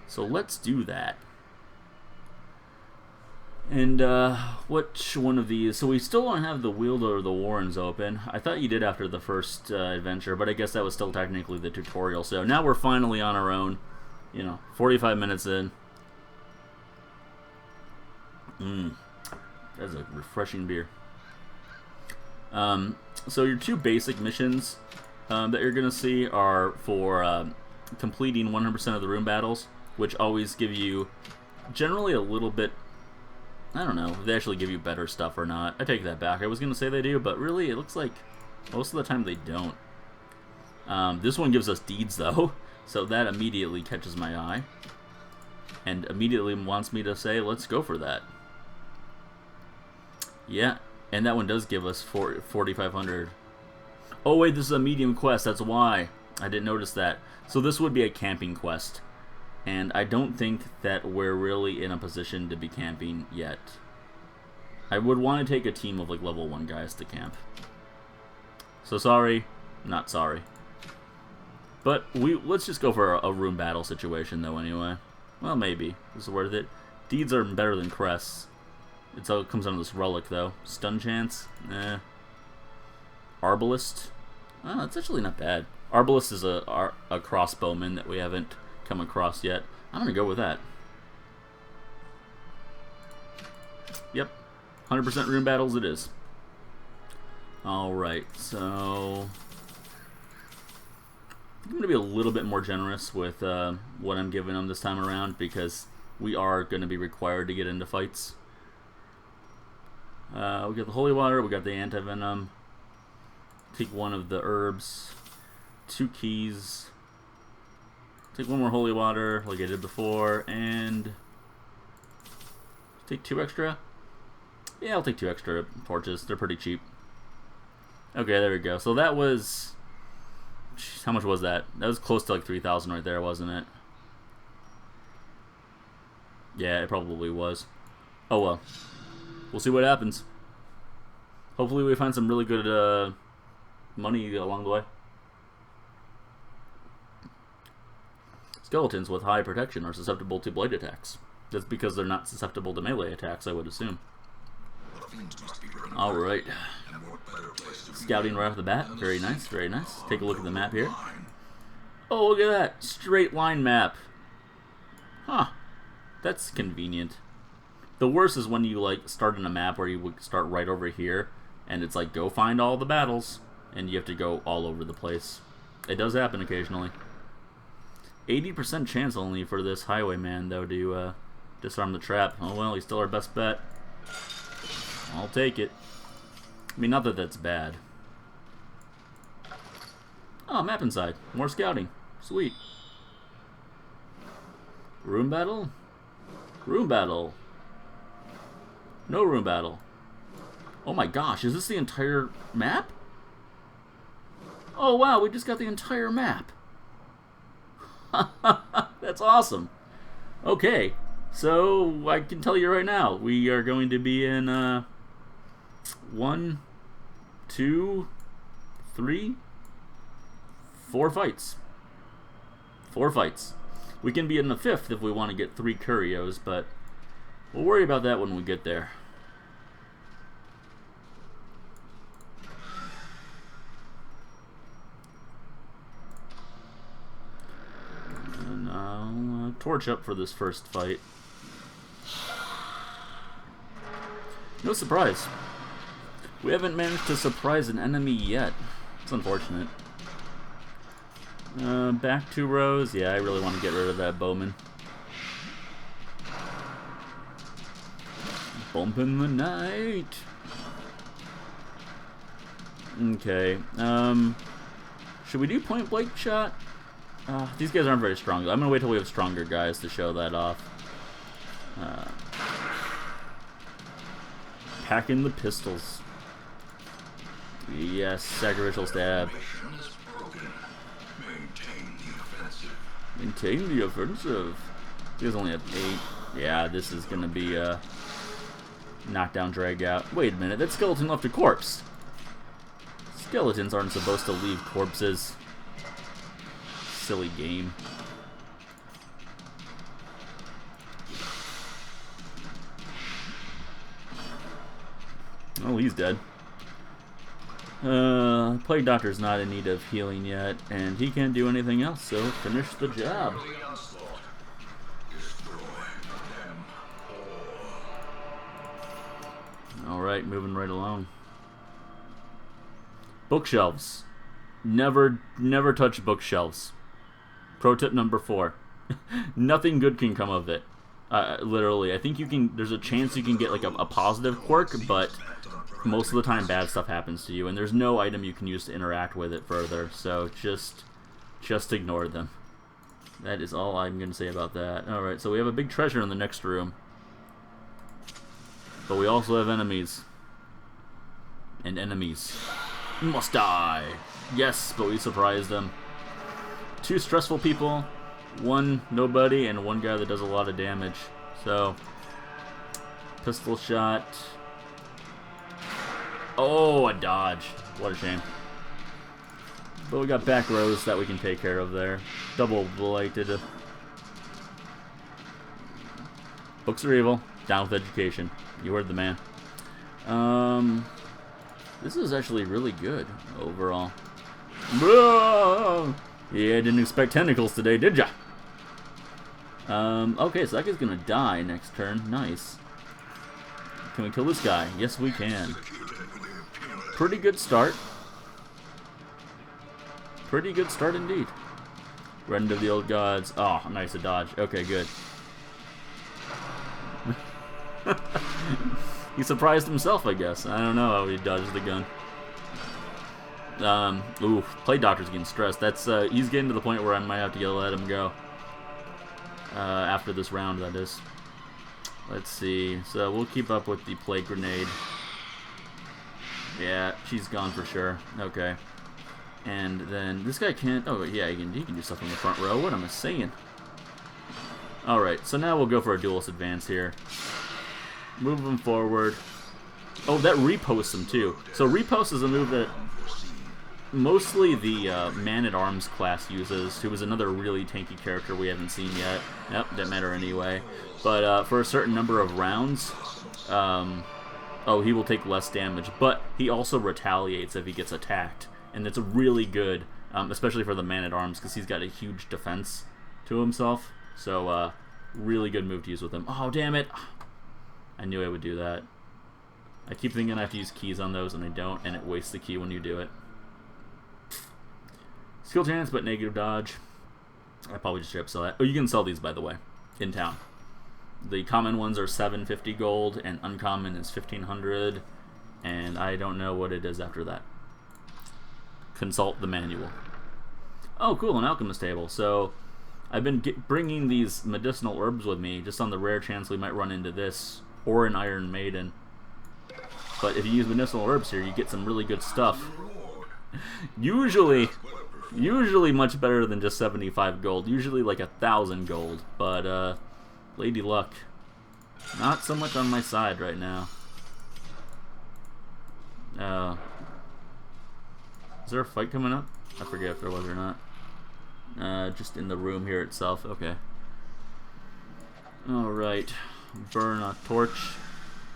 So let's do that. And which one of these? So we still don't have the Wielder or the Warrens open. I thought you did after the first adventure, but I guess that was still technically the tutorial. So now we're finally on our own. You know, 45 minutes in. That's a refreshing beer. So your 2 basic missions that you're going to see are for completing 100% of the room battles, which always give you generally a little bit, I don't know if they actually give you better stuff or not. I take that back. I was going to say they do, but really it looks like most of the time they don't. This one gives us deeds though, so that immediately catches my eye and immediately wants me to say, let's go for that. Yeah, and that one does give us 4,500. Oh wait, this is a medium quest, that's why. I didn't notice that. So this would be a camping quest. And I don't think that we're really in a position to be camping yet. I would want to take a team of like level 1 guys to camp. So sorry, not sorry. But let's just go for a room battle situation though anyway. Well, maybe. This is worth it. Deeds are better than crests. It all comes down to this relic though. Stun chance? Eh. Arbalist? Oh, that's actually not bad. Arbalist is a crossbowman that we haven't come across yet. I'm gonna go with that. Yep, 100% room battles it is. Alright, so I'm gonna be a little bit more generous with what I'm giving them this time around, because we are gonna be required to get into fights. We got the holy water, we got the anti-venom. Take one of the herbs, 2 keys. Take 1 more holy water, like I did before, and take 2 extra? Yeah, I'll take 2 extra torches. They're pretty cheap. Okay, there we go. So that was... How much was that? That was close to like 3,000 right there, wasn't it? Yeah, it probably was. Oh well. We'll see what happens. Hopefully we find some really good money along the way. Skeletons with high protection are susceptible to blade attacks. That's because they're not susceptible to melee attacks, I would assume. Alright. Scouting right off the bat. Very nice, very nice. Take a look at the map here. Oh, look at that. Straight line map. Huh. That's convenient. The worst is when you like start in a map where you would start right over here and it's like, go find all the battles, and you have to go all over the place. It does happen occasionally. 80% chance only for this Highwayman, though, to disarm the trap. Oh well, he's still our best bet. I'll take it. I mean, not that that's bad. Oh, map inside. More scouting. Sweet. Room battle? Room battle. No room battle. Oh my gosh, is this the entire map? Oh wow, we just got the entire map. That's awesome. Okay, so I can tell you right now, we are going to be in 1, 2, 3, 4 fights. 4 fights. We can be in the 5th if we want to get 3 Curios, but we'll worry about that when we get there. torch up for this first fight. No surprise. We haven't managed to surprise an enemy yet. It's unfortunate. Back 2 rows. Yeah, I really want to get rid of that bowman. Bump in the night. Okay. Should we do point blank shot? These guys aren't very strong. I'm gonna wait till we have stronger guys to show that off. Pack in the pistols. Yes, sacrificial stab. Maintain the offensive. He only have 8. Yeah, this is gonna be a knockdown, drag out. Wait a minute, that skeleton left a corpse. Skeletons aren't supposed to leave corpses. Silly game. Oh, he's dead. Plague Doctor's not in need of healing yet, and he can't do anything else, so finish the job. Alright, moving right along. Bookshelves. Never touch bookshelves. Pro tip number 4. Nothing good can come of it. Literally. I think you can, there's a chance you can get like a positive quirk, but most of the time bad stuff happens to you, and there's no item you can use to interact with it further, so just ignore them. That is all I'm going to say about that. Alright, so we have a big treasure in the next room. But we also have enemies. And enemies must die. Yes, but we surprised them. 2 stressful people, 1 nobody, and 1 guy that does a lot of damage. So, pistol shot. Oh, a dodge. What a shame. But we got back rows that we can take care of there. Double blighted. Books are evil. Down with education. You heard the man. This is actually really good overall. Yeah, didn't expect tentacles today, did ya? Okay, so that guy's gonna die next turn. Nice. Can we kill this guy? Yes, we can. Pretty good start. Pretty good start indeed. Rend of the old gods. Oh, nice, a dodge. Okay, good. He surprised himself, I guess. I don't know how he dodged the gun. Ooh, Plague Doctor's getting stressed. That's he's getting to the point where I might have to let him go. After this round, that is. Let's see. So we'll keep up with the Plague Grenade. Yeah, she's gone for sure. Okay. And then this guy can't. Oh yeah, he can do stuff in the front row. What am I saying? All right. So now we'll go for a duelist advance here. Move him forward. Oh, that reposts him too. So repost is a move that mostly the Man-at-Arms class uses, who is another really tanky character we haven't seen yet. Yep, doesn't matter anyway. But for a certain number of rounds, oh, he will take less damage, but he also retaliates if he gets attacked. And it's really good, especially for the Man-at-Arms, because he's got a huge defense to himself. So, really good move to use with him. Oh, damn it! I knew I would do that. I keep thinking I have to use keys on those, and I don't, and it wastes the key when you do it. Skill chance, but negative dodge. I probably just straight up sell that. Oh, you can sell these, by the way, in town. The common ones are 750 gold, and uncommon is 1500, and I don't know what it is after that. Consult the manual. Oh, cool, an alchemist table. So, I've been bringing these medicinal herbs with me, just on the rare chance we might run into this, or an Iron Maiden. But if you use medicinal herbs here, you get some really good stuff. Usually much better than just 75 gold. Usually like 1,000 gold. But, Lady Luck, not so much on my side right now. Is there a fight coming up? I forget if there was or not. Just in the room here itself. Okay. Alright. Burn a torch.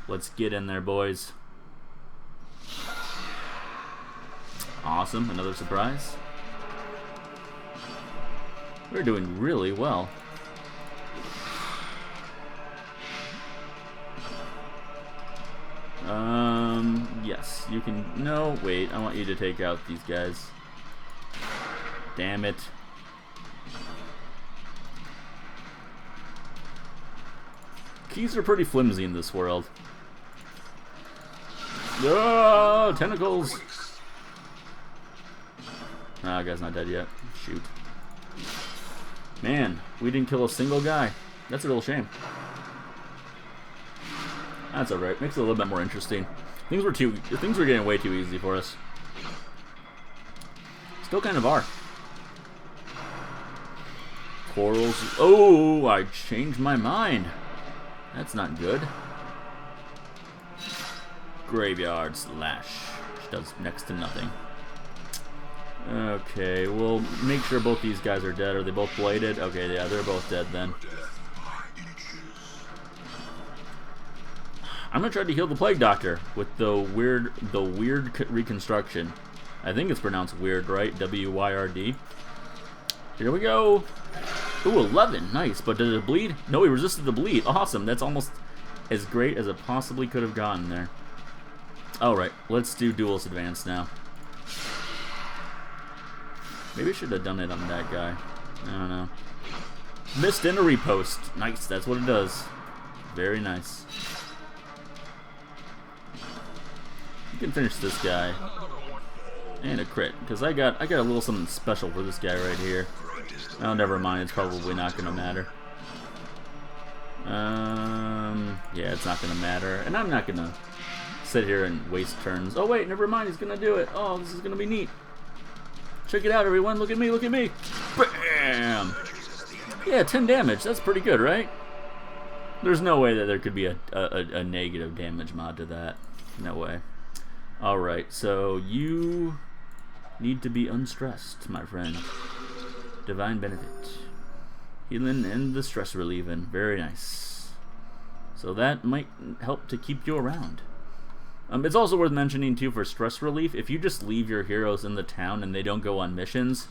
Let's get in there, boys. Awesome. Another surprise. We're doing really well. Yes, you can... No, wait, I want you to take out these guys. Damn it. Keys are pretty flimsy in this world. Oh, tentacles! Ah, guy's not dead yet. Shoot. Man, we didn't kill a single guy. That's a real shame. That's alright. Makes it a little bit more interesting. Things were getting way too easy for us. Still kind of are. Corals. Oh, I changed my mind. That's not good. Graveyard Slash. Which does next to nothing. Okay, we'll make sure both these guys are dead. Are they both bladed? Okay, yeah, they're both dead then. I'm gonna try to heal the Plague Doctor with the weird reconstruction. I think it's pronounced weird, right? W-Y-R-D. Here we go. Ooh, 11. Nice. But did it bleed? No, he resisted the bleed. Awesome. That's almost as great as it possibly could have gotten there. Alright, let's do Duelist Advance now. Maybe I should have done it on that guy. I don't know. Missed in a repost. Nice. That's what it does. Very nice. You can finish this guy. And a crit, because I got a little something special for this guy right here. Oh, never mind. It's probably not going to matter. Yeah, it's not going to matter. And I'm not going to sit here and waste turns. Oh, wait, never mind. He's going to do it. Oh, this is going to be neat. Check it out, everyone. Look at me. Look at me. Bam! Yeah, 10 damage. That's pretty good, right? There's no way that there could be a negative damage mod to that. No way. Alright, so you need to be unstressed, my friend. Divine Benefit. Healing and the stress relieving. Very nice. So that might help to keep you around. It's also worth mentioning, too, for stress relief, if you just leave your heroes in the town and they don't go on missions,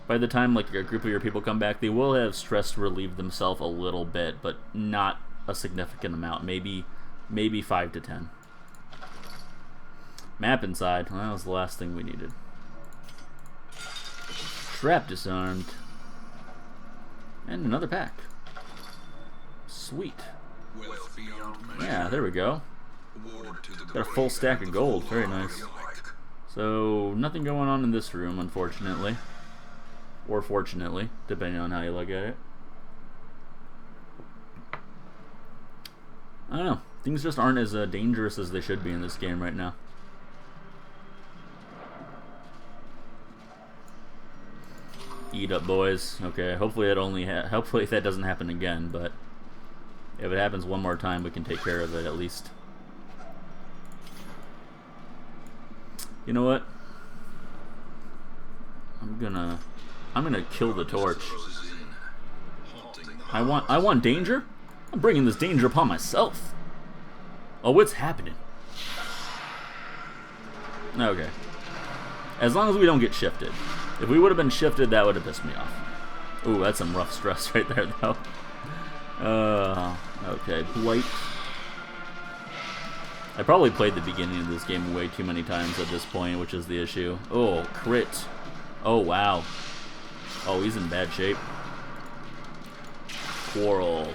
by the time like a group of your people come back, they will have stress relieved themselves a little bit, but not a significant amount. Maybe 5 to 10. Map inside. Well, that was the last thing we needed. Trap disarmed. And another pack. Sweet. Yeah, there we go. Got a full stack of gold. Very nice. So, nothing going on in this room, unfortunately. Or fortunately, depending on how you look at it. I don't know. Things just aren't as dangerous as they should be in this game right now. Eat up, boys. Okay, hopefully that doesn't happen again, but if it happens one more time, we can take care of it at least. You know what? I'm gonna kill the torch. I want danger? I'm bringing this danger upon myself. Oh, what's happening? Okay. As long as we don't get shifted. If we would have been shifted, that would have pissed me off. Ooh, that's some rough stress right there, though. Okay, Blight. I probably played the beginning of this game way too many times at this point, which is the issue. Oh, crit. Oh, wow. Oh, he's in bad shape. Quarrel.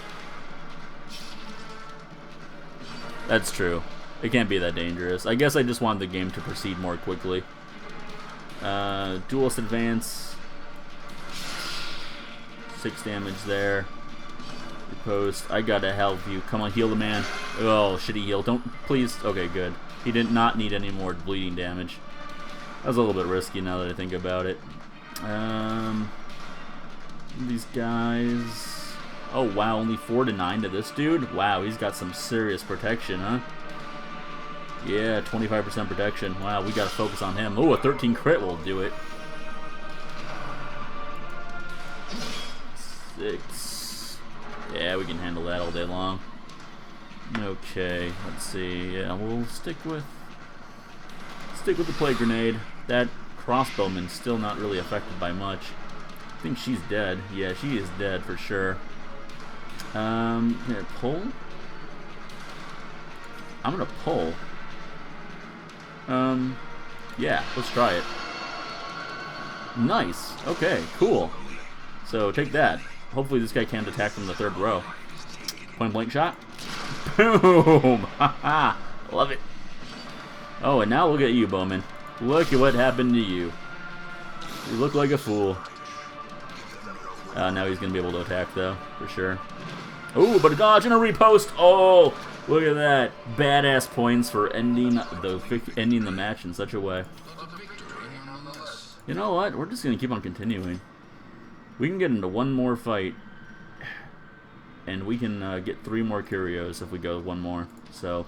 That's true. It can't be that dangerous. I guess I just wanted the game to proceed more quickly. Duelist Advance. 6 damage there. Riposte. I gotta help you. Come on, heal the man. Oh, should he heal? Don't, please. Okay, good. He did not need any more bleeding damage. That was a little bit risky now that I think about it. These guys. Oh, wow, only 4 to 9 to this dude? Wow, he's got some serious protection, huh? Yeah, 25% protection. Wow, we gotta focus on him. Oh, a 13 crit will do it. 6. Yeah, we can handle that all day long. Okay, let's see. Yeah, we'll stick with the Plague Grenade. That crossbowman's still not really affected by much. I think she's dead. Yeah, she is dead for sure. Here, pull? I'm gonna pull. Yeah, let's try it. Nice. Okay, cool. So take that. Hopefully this guy can't attack from the third row. Point blank shot. Boom! Haha! Love it. Oh, and now look at you, Bowman. Look at what happened to you. You look like a fool. Now he's going to be able to attack, though, for sure. Oh, but a dodge and a repost. Oh, look at that. Badass points for ending the match in such a way. You know what? We're just going to keep on continuing. We can get into one more fight. And we can get 3 more curios if we go one more. So,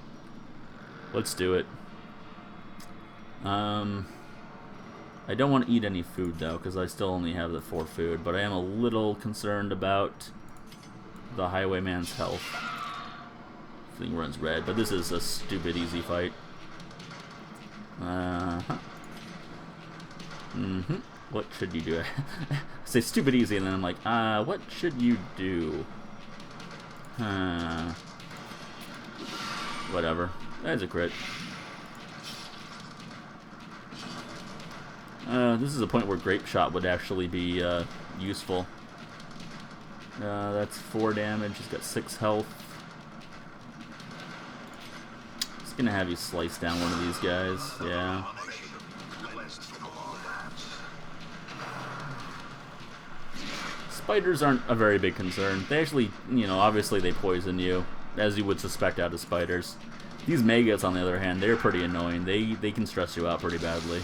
let's do it. I don't want to eat any food, though, because I still only have the 4 food. But I am a little concerned about the Highwayman's health. Thing runs red, but this is a stupid easy fight. What should you do? I say stupid easy, and then I'm like, what should you do? Whatever. That's a crit. This is a point where Grape Shot would actually be useful. That's 4 damage. He's got 6 health. Just gonna have you slice down one of these guys. Yeah. Spiders aren't a very big concern. They actually, you know, obviously they poison you, as you would suspect out of spiders. These Megas, on the other hand, they're pretty annoying. They can stress you out pretty badly.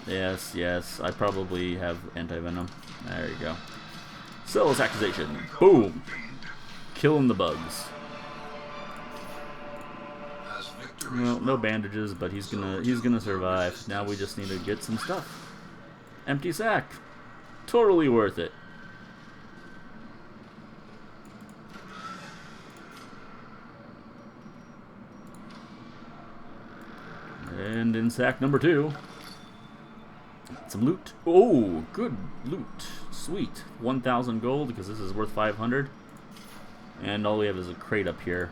Yes, yes, I probably have anti-venom. There you go. Cellus accusation. Boom! Killing the bugs. Well, no bandages, but he's gonna survive. Now we just need to get some stuff. Empty sack. Totally worth it. And in sack number 2. Some loot. Oh, good loot. Sweet. 1,000 gold, because this is worth 500. And all we have is a crate up here.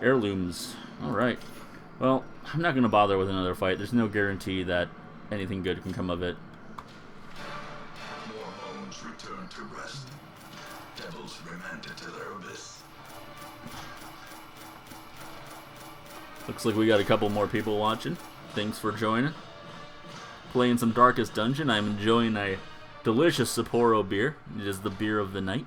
Heirlooms. Alright. Well, I'm not going to bother with another fight. There's no guarantee that anything good can come of it. More bones return to rest. Devils remanded to their abyss. Looks like we got a couple more people watching. Thanks for joining. Playing some Darkest Dungeon. I'm enjoying a delicious Sapporo beer. It is the beer of the night.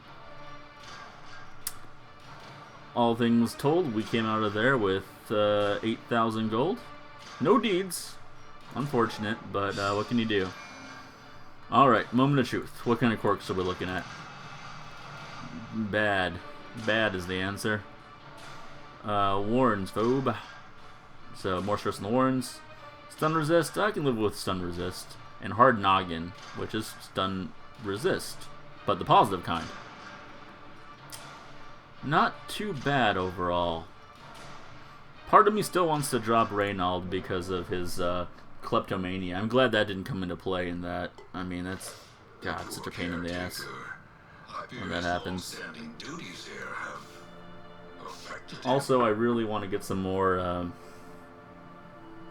All things told, we came out of there with 8,000 gold. No deeds. Unfortunate, but what can you do? Alright, moment of truth. What kind of quirks are we looking at? Bad. Bad is the answer. Warrens, phobe. So, more stress on the Warrens. Stun resist, I can live with stun resist. And hard noggin, which is stun resist, but the positive kind. Not too bad overall. Part of me still wants to drop Reynald because of his kleptomania. I'm glad that didn't come into play in that. I mean, that's, God, such a pain in the ass when that happens. Also, I really want to get some more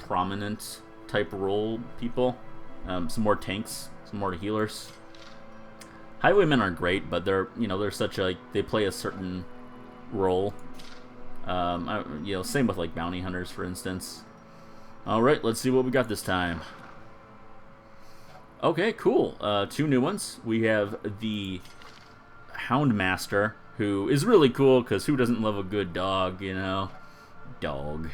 prominent type role people. Some more tanks, some more healers. Highwaymen are great, but they're, you know, they're such a, they play a certain role. You know, same with like bounty hunters, for instance. Alright, let's see what we got this time. Okay, cool. 2 new ones. We have the Houndmaster, who is really cool, because who doesn't love a good dog, you know? Dog.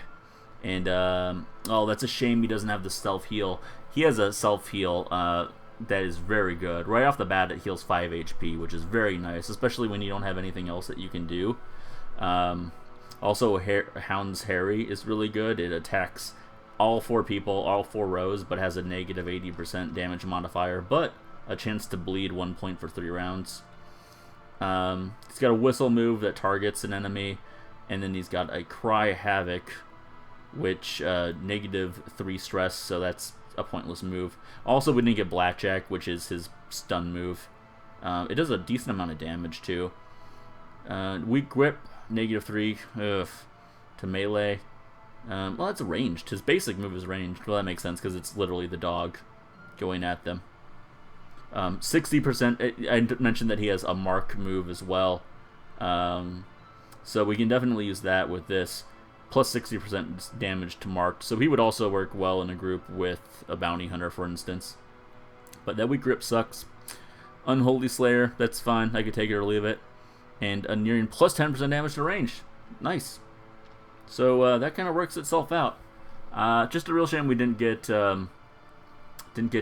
And, oh, that's a shame he doesn't have the self-heal. He has a self-heal that is very good. Right off the bat, it heals 5 HP, which is very nice, especially when you don't have anything else that you can do. Also, Hound's Harry is really good. It attacks all 4 people, all 4 rows, but has a negative 80% damage modifier, but a chance to bleed 1 point for 3 rounds. He's got a whistle move that targets an enemy, and then he's got a Cry Havoc, which negative 3 stress, so that's a pointless move. Also, we didn't get Blackjack, which is his stun move. It does a decent amount of damage too. Weak grip, negative 3. Ugh. to melee. Well, that's ranged. His basic move is ranged. Well, that makes sense because it's literally the dog going at them. 60%. I mentioned that he has a mark move as well. So we can definitely use that with this. Plus 60% damage to marked. So he would also work well in a group with a bounty hunter, for instance. But that weak grip sucks. Unholy Slayer, that's fine. I could take it or leave it. And a Nerean plus 10% damage to range. Nice. So that kind of works itself out. Just a real shame we didn't get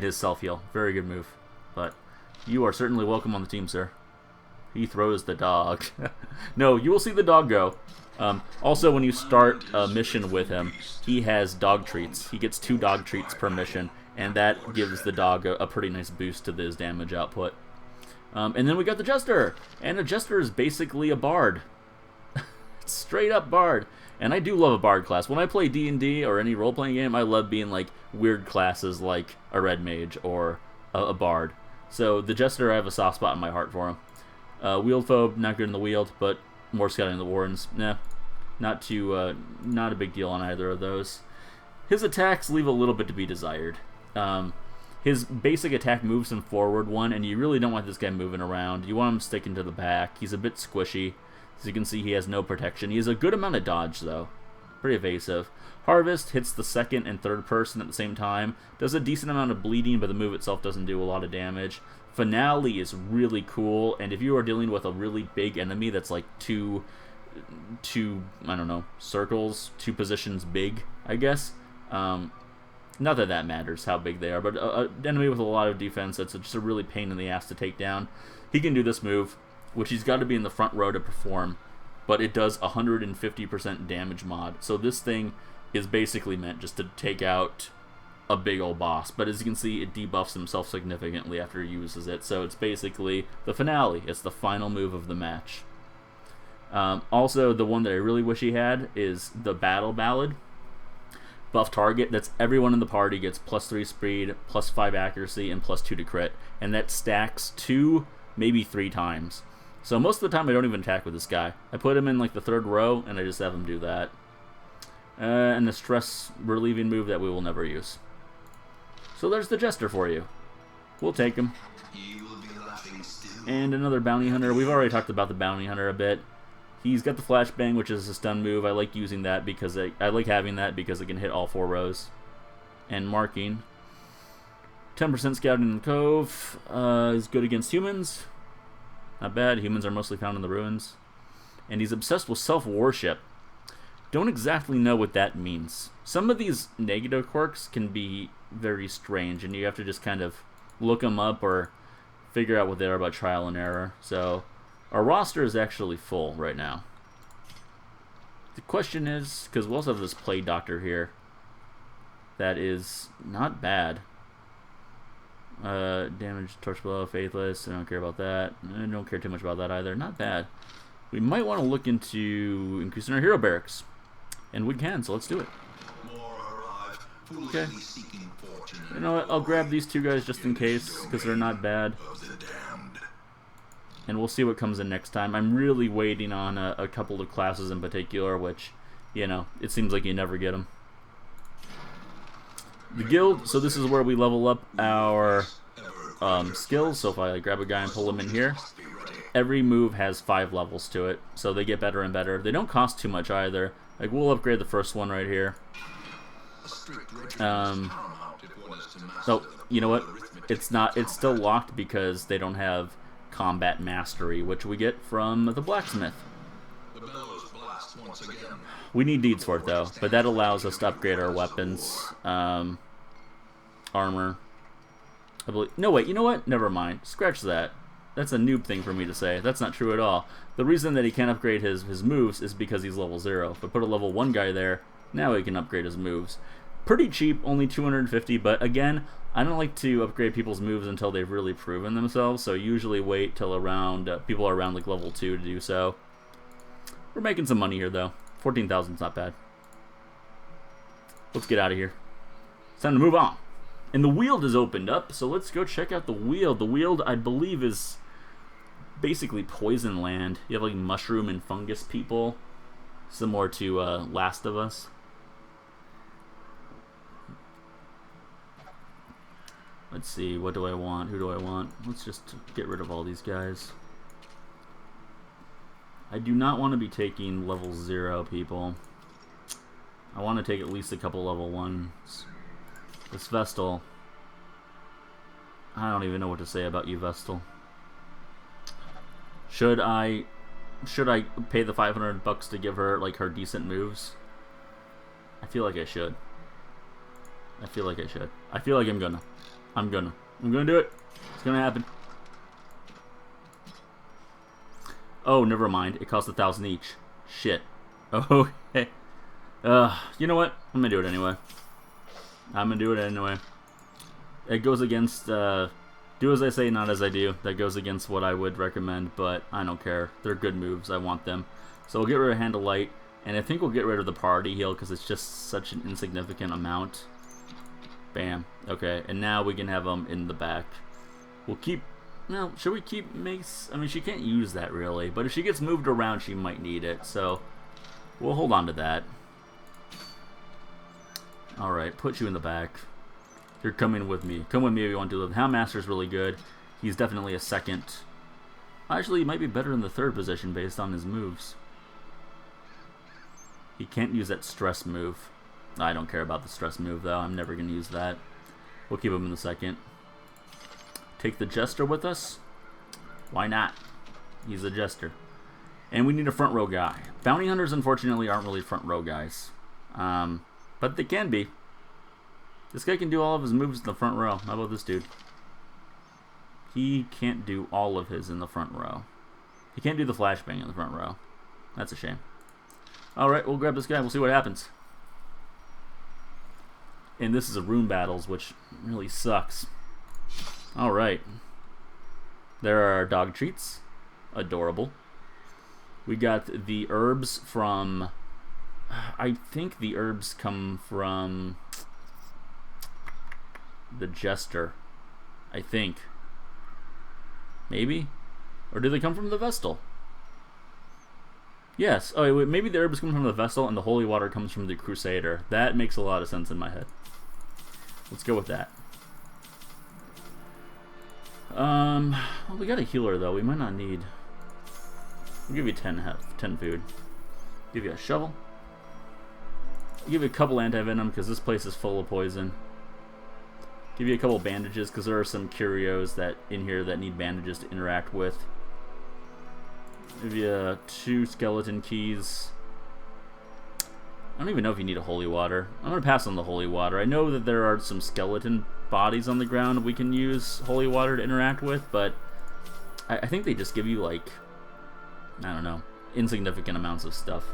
his self heal. Very good move. But you are certainly welcome on the team, sir. He throws the dog. No, you will see the dog go. Also, when you start a mission with him, he has dog treats. He gets 2 dog treats per mission, and that gives the dog a pretty nice boost to his damage output. And then we got the Jester, and a Jester is basically a bard. Straight up bard. And I do love a bard class. When I play D&D or any role-playing game, I love being like weird classes like a red mage or a bard. So the Jester, I have a soft spot in my heart for him. Wieldphobe, not good in the wield, but more scouting in the Wardens. Nah, not a big deal on either of those. His attacks leave a little bit to be desired. His basic attack moves him forward 1, and you really don't want this guy moving around. You want him sticking to the back. He's a bit squishy. As you can see, he has no protection. He has a good amount of dodge, though. Pretty evasive. Harvest hits the second and third person at the same time. Does a decent amount of bleeding, but the move itself doesn't do a lot of damage. Finale is really cool, and if you are dealing with a really big enemy that's like two I don't know, circles, 2 positions big, I guess. Not that that matters how big they are, but an enemy with a lot of defense that's just a really pain in the ass to take down. He can do this move, which he's got to be in the front row to perform, but it does 150% damage mod. So this thing is basically meant just to take out a big old boss, but as you can see, it debuffs himself significantly after he uses it, so it's basically the finale. It's the final move of the match. Also, the one that I really wish he had is the Battle Ballad. Buff target, that's everyone in the party gets plus 3 speed, plus 5 accuracy, and plus 2 to crit, and that stacks 2, maybe 3 times. So most of the time I don't even attack with this guy. I put him in like the 3rd row, and I just have him do that. And the stress relieving move that we will never use. So there's the Jester for you. We'll take him. And another Bounty Hunter. We've already talked about the Bounty Hunter a bit. He's got the Flashbang, which is a stun move. I like using that because I like having that because it can hit all 4 rows. And marking. 10% scouting in the Cove. Is good against humans. Not bad. Humans are mostly found in the ruins. And he's obsessed with self-worship. Don't exactly know what that means. Some of these negative quirks can be very strange, and you have to just kind of look them up or figure out what they are by trial and error. So our roster is actually full right now. The question is, because we also have this Plague Doctor here that is not bad. Damage, Torch Blow, Faithless, I don't care about that. I don't care too much about that either. Not bad. We might want to look into increasing our hero barracks. And we can, so let's do it. Okay. You know what, I'll grab these 2 guys just in case, because they're not bad. And we'll see what comes in next time. I'm really waiting on a couple of classes in particular, which, you know, it seems like you never get them. The guild, so this is where we level up our skills. So if I grab a guy and pull him in here, every move has 5 levels to it, so they get better and better. They don't cost too much either. Like, we'll upgrade the first one right here. Oh, you know what? It's still locked because they don't have combat mastery, which we get from the blacksmith. We need deeds for it though, but that allows us to upgrade our weapons, armor. I believe. No, wait. You know what? Never mind. Scratch that. That's a noob thing for me to say. That's not true at all. The reason that he can't upgrade his moves is because he's level 0. If I put a level 1 guy there, now he can upgrade his moves. Pretty cheap, only 250, but again, I don't like to upgrade people's moves until they've really proven themselves, so usually wait till around people are around like level 2 to do so. We're making some money here though. 14,000 is not bad. Let's get out of here. It's time to move on. And the Weald is opened up, so let's go check out the Weald. The Weald, I believe, is basically poison land. You have like mushroom and fungus people. Similar to Last of Us. Let's see, what do I want? Who do I want? Let's just get rid of all these guys. I do not want to be taking level 0 people. I want to take at least a couple level 1s. This Vestal. I don't even know what to say about you, Vestal. Should I pay the $500 to give her like her decent moves? I feel like I should. I feel like I'm gonna. I'm gonna do it. It's gonna happen. Oh, never mind. It costs 1,000 each. Shit. Okay. You know what? I'm gonna do it anyway. It goes against, do as I say, not as I do. That goes against what I would recommend, but I don't care. They're good moves. I want them. So we'll get rid of Hand of Light, and I think we'll get rid of the priority heal because it's just such an insignificant amount. Bam. Okay, and now we can have them in the back. We'll keep... No, should we keep Mace? I mean, she can't use that really, but if she gets moved around, she might need it, so we'll hold on to that. Alright, put you in the back. You're coming with me. Come with me if you want to live. Houndmaster's really good. He's definitely a second. Actually, he might be better in the third position based on his moves. He can't use that stress move. I don't care about the stress move, though. I'm never going to use that. We'll keep him in the second. Take the Jester with us. Why not? He's a Jester. And we need a front row guy. Bounty Hunters, unfortunately, aren't really front row guys. But they can be. This guy can do all of his moves in the front row. How about this dude? He can't do all of his in the front row. He can't do the flashbang in the front row. That's a shame. Alright, we'll grab this guy. We'll see what happens. And this is a Rune Battles, which really sucks. Alright. There are our dog treats. Adorable. We got the herbs from... I think the herbs come from... the Jester. I think. Maybe? Or do they come from the Vestal? Yes. Oh, wait, maybe the herbs come from the Vestal and the holy water comes from the Crusader. That makes a lot of sense in my head. Let's go with that. Well, we got a healer, though. We might not need... We'll give you 10 food. Give you a shovel. Give you a couple anti-venom, because this place is full of poison. Give you a couple bandages, because there are some curios that in here that need bandages to interact with. Give you 2 skeleton keys. I don't even know if you need a holy water. I'm going to pass on the holy water. I know that there are some skeleton bodies on the ground we can use holy water to interact with, but I think they just give you, like, I don't know, insignificant amounts of stuff.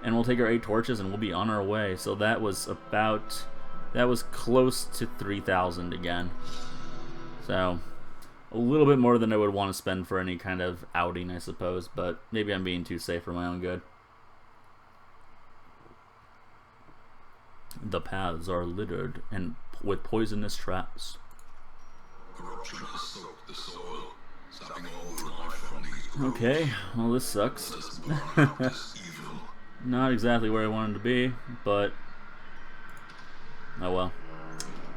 And we'll take our 8 torches and we'll be on our way. So that was about... That was close to 3,000 again. So, a little bit more than I would want to spend for any kind of outing, I suppose. But maybe I'm being too safe for my own good. The paths are littered and with poisonous traps. Corruption has soaked the soil, sapping all the life from these groves. Okay, well this sucks. Let us burn out this evil. Not exactly where I wanted to be, but... Oh well.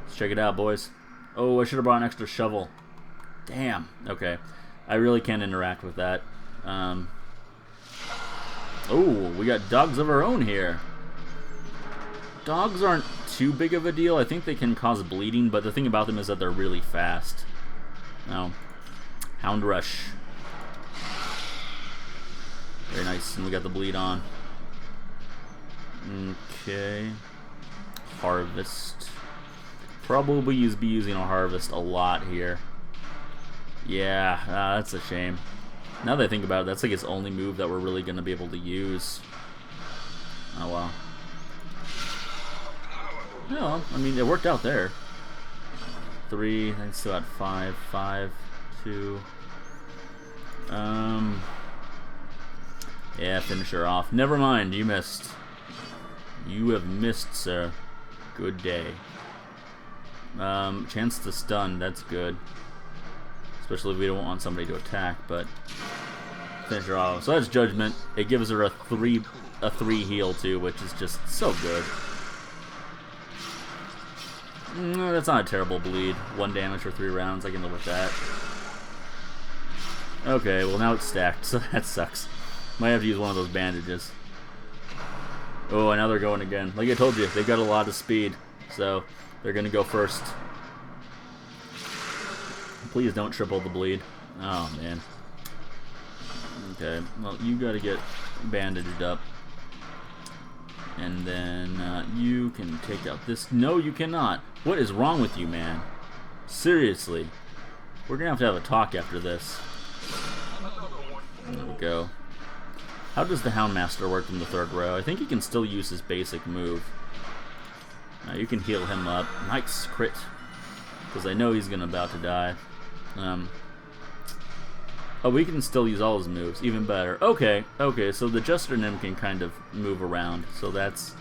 Let's check it out, boys. Oh, I should have brought an extra shovel. Damn. Okay. I really can't interact with that. Oh, we got dogs of our own here. Dogs aren't too big of a deal. I think they can cause bleeding, but the thing about them is that they're really fast. No. Hound Rush. Very nice. And we got the bleed on. Okay. Harvest. Probably be using a harvest a lot here. Yeah, that's a shame. Now that I think about it, that's like his only move that we're really going to be able to use. Oh well. No, I mean, it worked out there. 3, I think still at 5, 5, 2. Yeah, finish her off. Never mind, you missed. You have missed, sir. Good day. Chance to stun, that's good. Especially if we don't want somebody to attack, but finish her off. So that's Judgment. It gives her a three heal too, which is just so good. That's not a terrible bleed. 1 damage for 3 rounds. I can live with that. Okay, well now it's stacked, so that sucks. Might have to use one of those bandages. Oh, and now they're going again. Like I told you, they've got a lot of speed, so they're gonna go first. Please don't triple the bleed. Oh man. Okay, well you gotta get bandaged up. And then you can take out this. No, you cannot. What is wrong with you, man? Seriously. We're gonna have to have a talk after this. There we go. How does the Houndmaster work in the 3rd row? I think he can still use his basic move. Now you can heal him up. Nice crit. Because I know he's about to die. Oh, we can still use all his moves. Even better. Okay, so the Jester Nim can kind of move around. So that's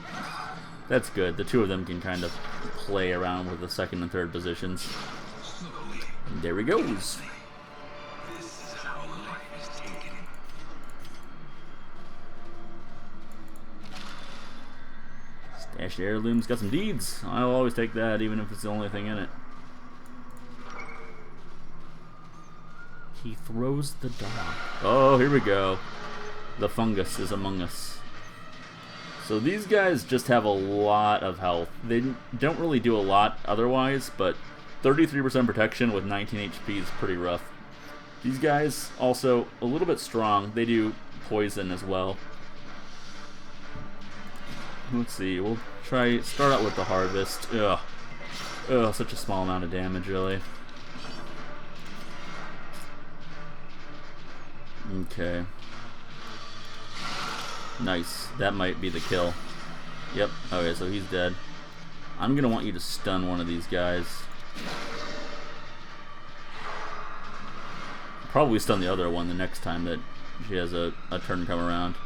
good. The 2 of them can kind of play around with the 2nd and 3rd positions. And there he goes. Stashed heirlooms. Got some deeds. I'll always take that, even if it's the only thing in it. He throws the dog. Oh, here we go. The fungus is among us. So these guys just have a lot of health. They don't really do a lot otherwise, but 33% protection with 19 HP is pretty rough. These guys also a little bit strong. They do poison as well. Let's see. We'll start out with the harvest. Ugh. Ugh, such a small amount of damage, really. Okay. Nice. That might be the kill. Yep. Okay, so he's dead. I'm gonna want you to stun one of these guys. Probably stun the other one the next time that she has a turn come around.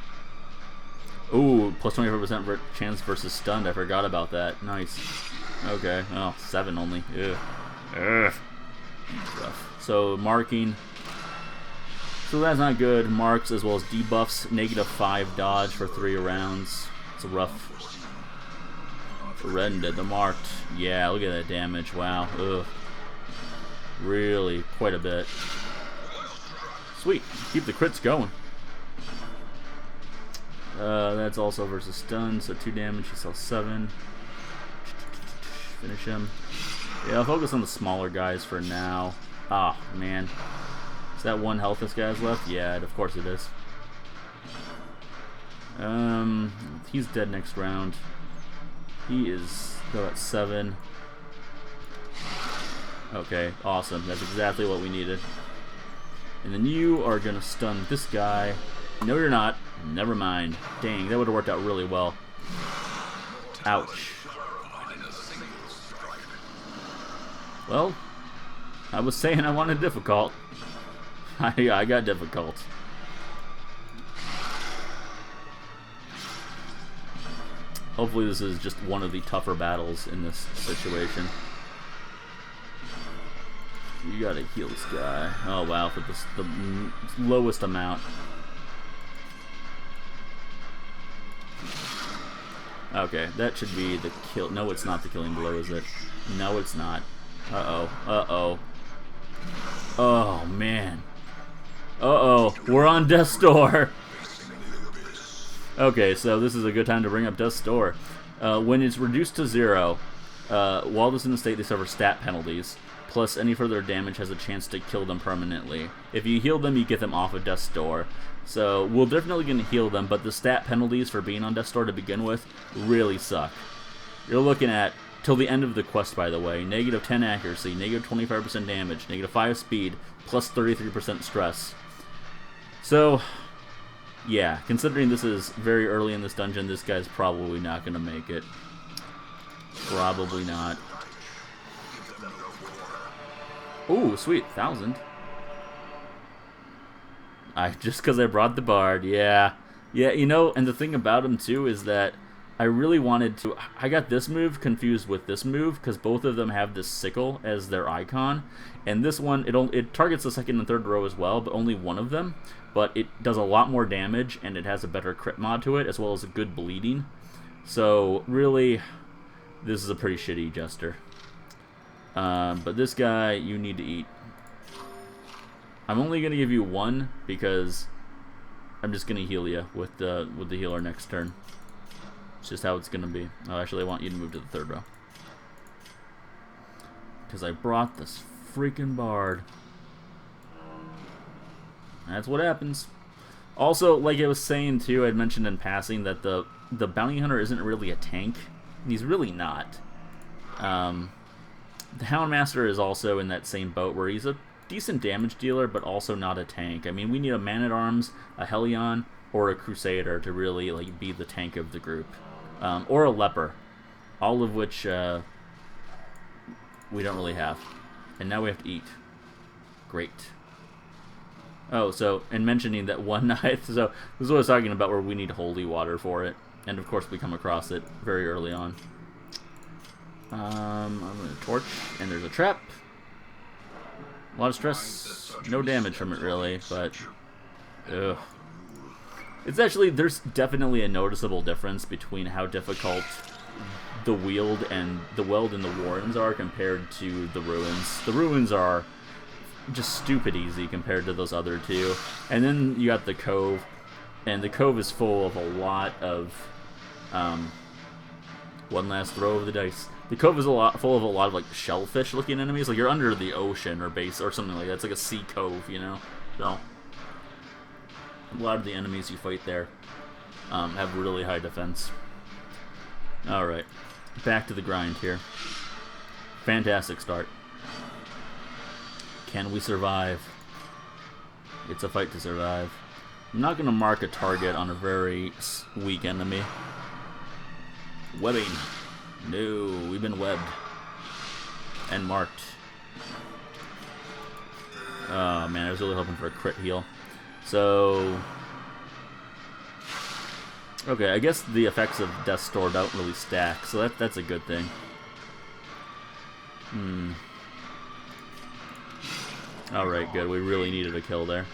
Ooh, plus 25% chance versus stunned. I forgot about that. Nice. Okay. Oh, 7 only. Ugh. Ugh. Rough. So, marking. So that's not good. Marks as well as debuffs. -5 dodge for 3 rounds. It's rough. Rendered the marked. Yeah, look at that damage. Wow. Ugh. Really, quite a bit. Sweet. Keep the crits going. That's also versus stun, so 2 damage. He sells 7. Finish him. Yeah, I'll focus on the smaller guys for now. Ah, man. Is that 1 health this guy's left? Yeah, of course it is. He's dead next round. He is still at 7. Okay, awesome. That's exactly what we needed. And then you are gonna stun this guy. No, you're not. Never mind. Dang, that would have worked out really well. Ouch. Well, I was saying I wanted difficult. I got difficult. Hopefully this is just one of the tougher battles in this situation. You gotta heal this guy. Oh wow, for the lowest amount. Okay, that should be the kill. No, it's not the killing blow, is it? No, it's not. Uh-oh. Uh-oh. Oh, man. Uh-oh. We're on Death's Door. Okay, so this is a good time to bring up Death's Door. When it's reduced to 0, while this is in the state, they suffer stat penalties. Plus, any further damage has a chance to kill them permanently. If you heal them, you get them off of Death's Door. So, we're definitely going to heal them, but the stat penalties for being on Death's Door to begin with really suck. You're looking at, till the end of the quest by the way, -10 accuracy, -25% damage, -5 speed, plus 33% stress. So, yeah, considering this is very early in this dungeon, this guy's probably not going to make it. Probably not. Ooh, sweet, 1,000. Just because I brought the Bard, yeah. Yeah, you know, and the thing about him, too, is that I really wanted to... I got this move confused with this move because both of them have this sickle as their icon. And this one, it targets the second and third row as well, but only one of them. But it does a lot more damage, and it has a better crit mod to it, as well as a good bleeding. So, really, this is a pretty shitty Jester. But this guy, you need to eat. I'm only going to give you one, because I'm just going to heal you with the healer next turn. It's just how it's going to be. Oh, actually, I want you to move to the third row. Because I brought this freaking bard. That's what happens. Also, like I was saying too, I'd mentioned in passing that the bounty hunter isn't really a tank. He's really not. The Houndmaster is also in that same boat where he's a decent damage dealer, but also not a tank. I mean, we need a Man-at-Arms, a Hellion, or a Crusader to really like be the tank of the group. Or a Leper. All of which we don't really have. And now we have to eat. Great. Oh, so, in mentioning that one night, so this is what I was talking about where we need holy water for it. And of course we come across it very early on. I'm going to torch, and there's a trap. A lot of stress, no damage from it really, but... Ugh. It's actually, there's definitely a noticeable difference between how difficult the Weald and the Weld and the Warrens are compared to the Ruins. The Ruins are just stupid easy compared to those other two. And then you got the Cove, and the Cove is full of a lot of one last throw of the dice. The Cove is full of a lot of like shellfish looking enemies, like you're under the ocean or base or something like that. It's like a sea cove, you know. So a lot of the enemies you fight there have really high defense. All right, back to the grind here. Fantastic start. Can we survive? It's a fight to survive. I'm not going to mark a target on a very weak enemy. Webbing. No, we've been webbed. And marked. Oh man, I was really hoping for a crit heal. So... okay, I guess the effects of Death's Door don't really stack, so that's a good thing. Alright, good. We really needed a kill there.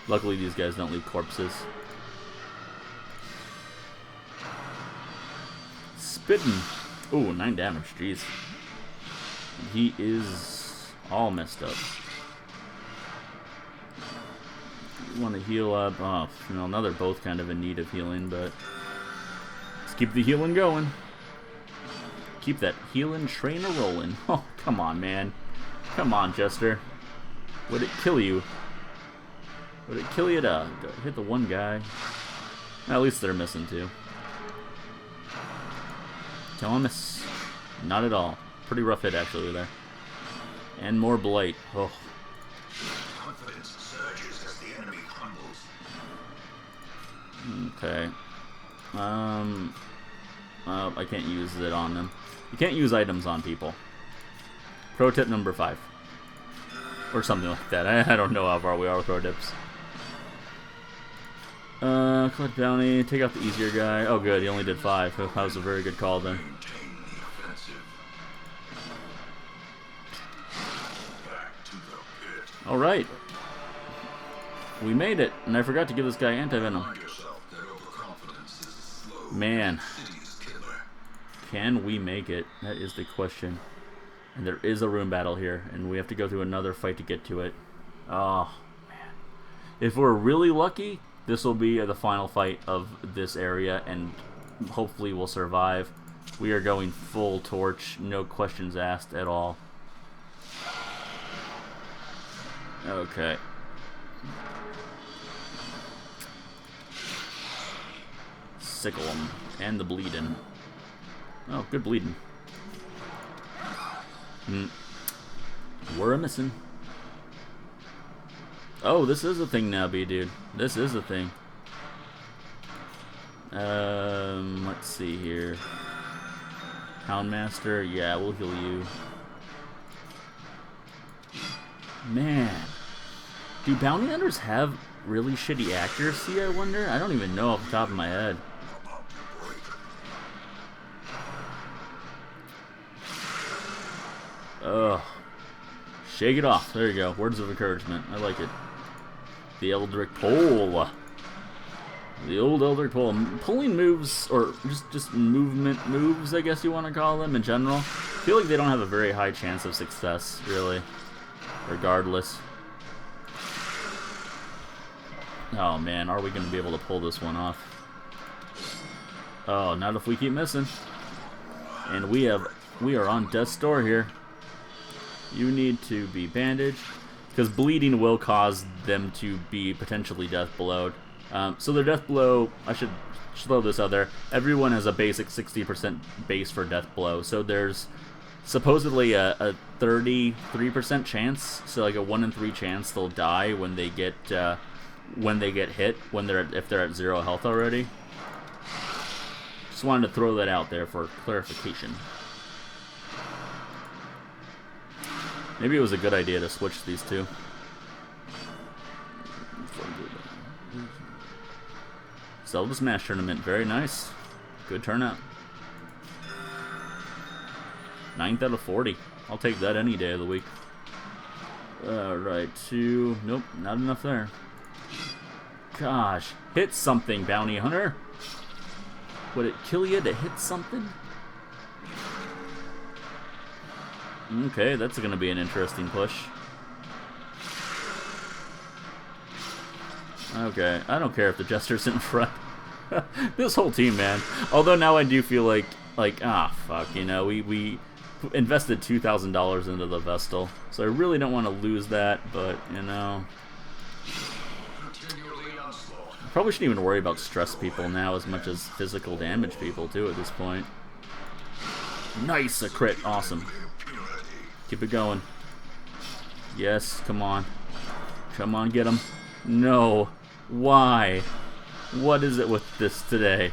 Luckily, these guys don't leave corpses. Spittin'. Ooh, 9 damage. Jeez. He is all messed up. You want to heal up. Oh, well, now they're both kind of in need of healing, but let's keep the healing going. Keep that healing train a-rolling. Oh, come on, man. Come on, Jester. Would it kill you? Would it kill you to hit the one guy? At least they're missing two. Don't miss. Not at all. Pretty rough hit actually there. And more blight. Oh. Confidence surges as the enemy humbles. Okay. I can't use it on them. You can't use items on people. Pro tip number 5. Or something like that. I don't know how far we are with pro tips. Collect bounty. Take out the easier guy. Oh, good. He only did 5. That was a very good call then. Alright. We made it. And I forgot to give this guy anti-venom. Man. Can we make it? That is the question. And there is a room battle here, and we have to go through another fight to get to it. Oh, man. If we're really lucky, this will be the final fight of this area, and hopefully we'll survive. We are going full torch, no questions asked at all. Okay. Sickle him. And the bleeding. Oh, good bleeding. We're missing. Oh, this is a thing now, B-Dude. This is a thing. Let's see here. Houndmaster, yeah, we'll heal you. Man. Do bounty hunters have really shitty accuracy, I wonder? I don't even know off the top of my head. Ugh. Shake it off. There you go. Words of encouragement. I like it. The Eldritch Pole. The old Eldritch Pole. Pulling moves, or just movement moves, I guess you want to call them in general. I feel like they don't have a very high chance of success, really. Regardless. Oh man, are we going to be able to pull this one off? Oh, not if we keep missing. And we are on death's door here. You need to be bandaged, because bleeding will cause them to be potentially death blowed. So their death blow, I should throw this out there, everyone has a basic 60% base for death blow, so there's supposedly a 33% chance, so like a 1 in 3 chance they'll die when they get hit, if they're at 0 health already. Just wanted to throw that out there for clarification. Maybe it was a good idea to switch these two. Zelda Smash Tournament, very nice. Good turnout. 9th out of 40. I'll take that any day of the week. Alright, 2. Nope, not enough there. Gosh, hit something, Bounty Hunter. Would it kill you to hit something? Okay, that's going to be an interesting push. Okay, I don't care if the Jester's in front. This whole team, man. Although now I do feel like fuck, you know, we invested $2,000 into the Vestal, so I really don't want to lose that, but, you know. I probably shouldn't even worry about stress people now as much as physical damage people, too, at this point. Nice, a crit, awesome. Keep it going. Yes, come on. Come on, get him. No. Why? What is it with this today?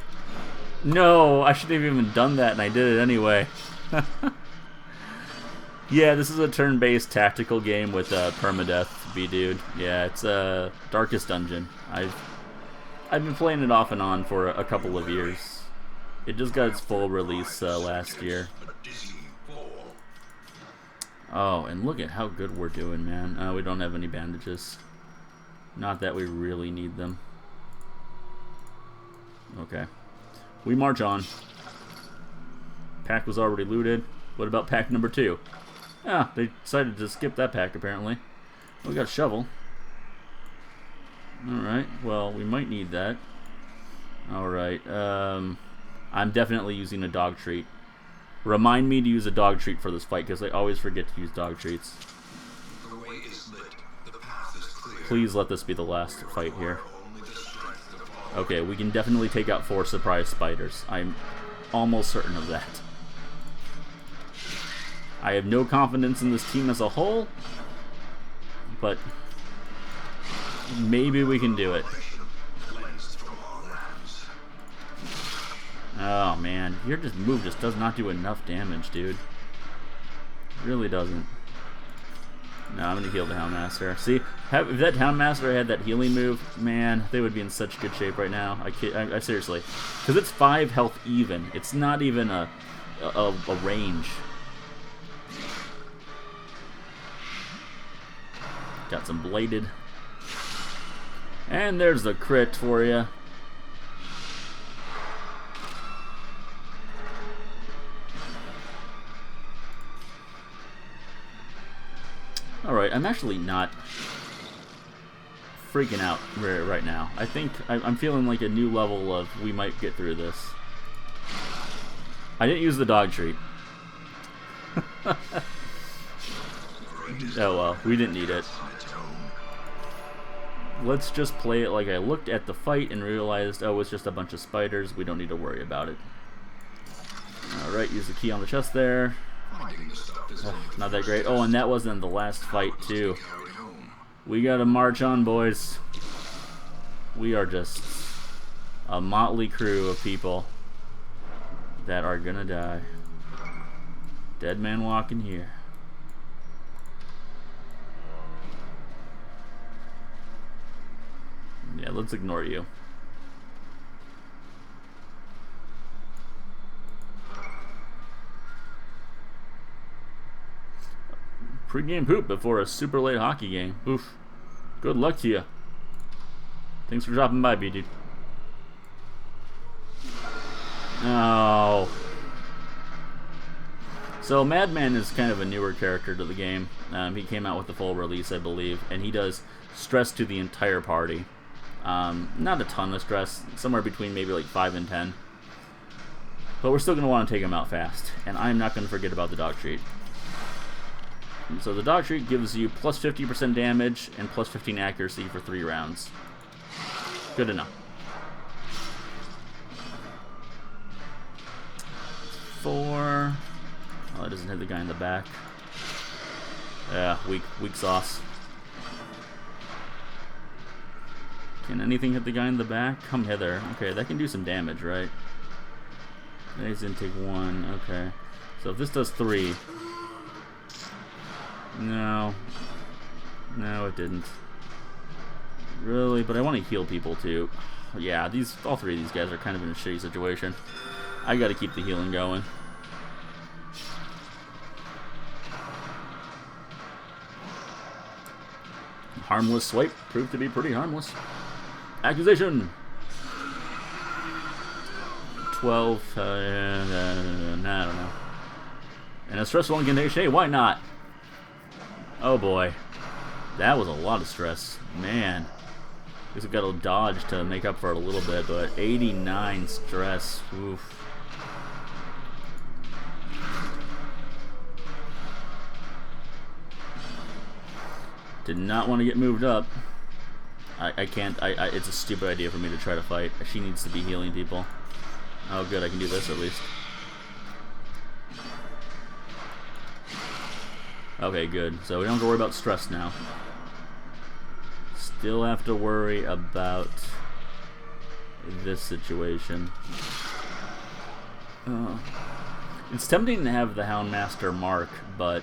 No, I shouldn't have even done that, and I did it anyway. Yeah, this is a turn-based tactical game with permadeath, B-dude. Yeah, it's Darkest Dungeon. I've been playing it off and on for a couple of years. It just got its full release last year. Oh, and look at how good we're doing, man. We don't have any bandages. Not that we really need them. Okay. We march on. Pack was already looted. What about pack number 2? Ah, they decided to skip that pack, apparently. We got a shovel. Alright, well, we might need that. Alright, I'm definitely using a dog treat. Remind me to use a dog treat for this fight, because I always forget to use dog treats. The way is lit. The path is clear. Please let this be the last fight here. Okay, we can definitely take out 4 surprise spiders. I'm almost certain of that. I have no confidence in this team as a whole, but maybe we can do it. Oh man, your move just does not do enough damage, dude. It really doesn't. No, I'm gonna heal the Houndmaster. See, if that Houndmaster had that healing move, man, they would be in such good shape right now. I seriously, because it's 5 health even. It's not even a range. Got some bladed, and there's the crit for you. Alright, I'm actually not freaking out right now. I think I'm feeling like a new level of we might get through this. I didn't use the dog treat. Oh well, we didn't need it. Let's just play it like I looked at the fight and realized, oh, it's just a bunch of spiders. We don't need to worry about it. Alright, use the key on the chest there. Not that great. Oh, and that wasn't the last fight, too. We gotta march on, boys. We are just a motley crew of people that are gonna die. Dead man walking here. Yeah, let's ignore you. Pre-game poop before a super late hockey game. Oof. Good luck to you. Thanks for dropping by, B-Dude. Oh. So Madman is kind of a newer character to the game. He came out with the full release, I believe, and he does stress to the entire party. Not a ton of stress, somewhere between maybe like 5 and 10. But we're still going to want to take him out fast, and I'm not going to forget about the dog treat. And so the dog treat gives you plus 50% damage and plus 15 accuracy for 3 rounds. Good enough. 4. Oh, that doesn't hit the guy in the back. Yeah, weak sauce. Can anything hit the guy in the back? Come hither. Okay, that can do some damage, right? He's gonna take 1. Okay. So if this does 3. No. No, it didn't. Really? But I want to heal people too. Yeah, all 3 of these guys are kind of in a shitty situation. I gotta keep the healing going. Harmless swipe proved to be pretty harmless. Accusation! 12, I don't know. And a stressful incantation. Hey, why not? Oh boy. That was a lot of stress. Man. Guess we've got to dodge to make up for it a little bit, but 89 stress. Oof. Did not want to get moved up. I can't. It's a stupid idea for me to try to fight. She needs to be healing people. Oh, good. I can do this at least. Okay, good. So we don't have to worry about stress now. Still have to worry about this situation. It's tempting to have the Houndmaster mark, but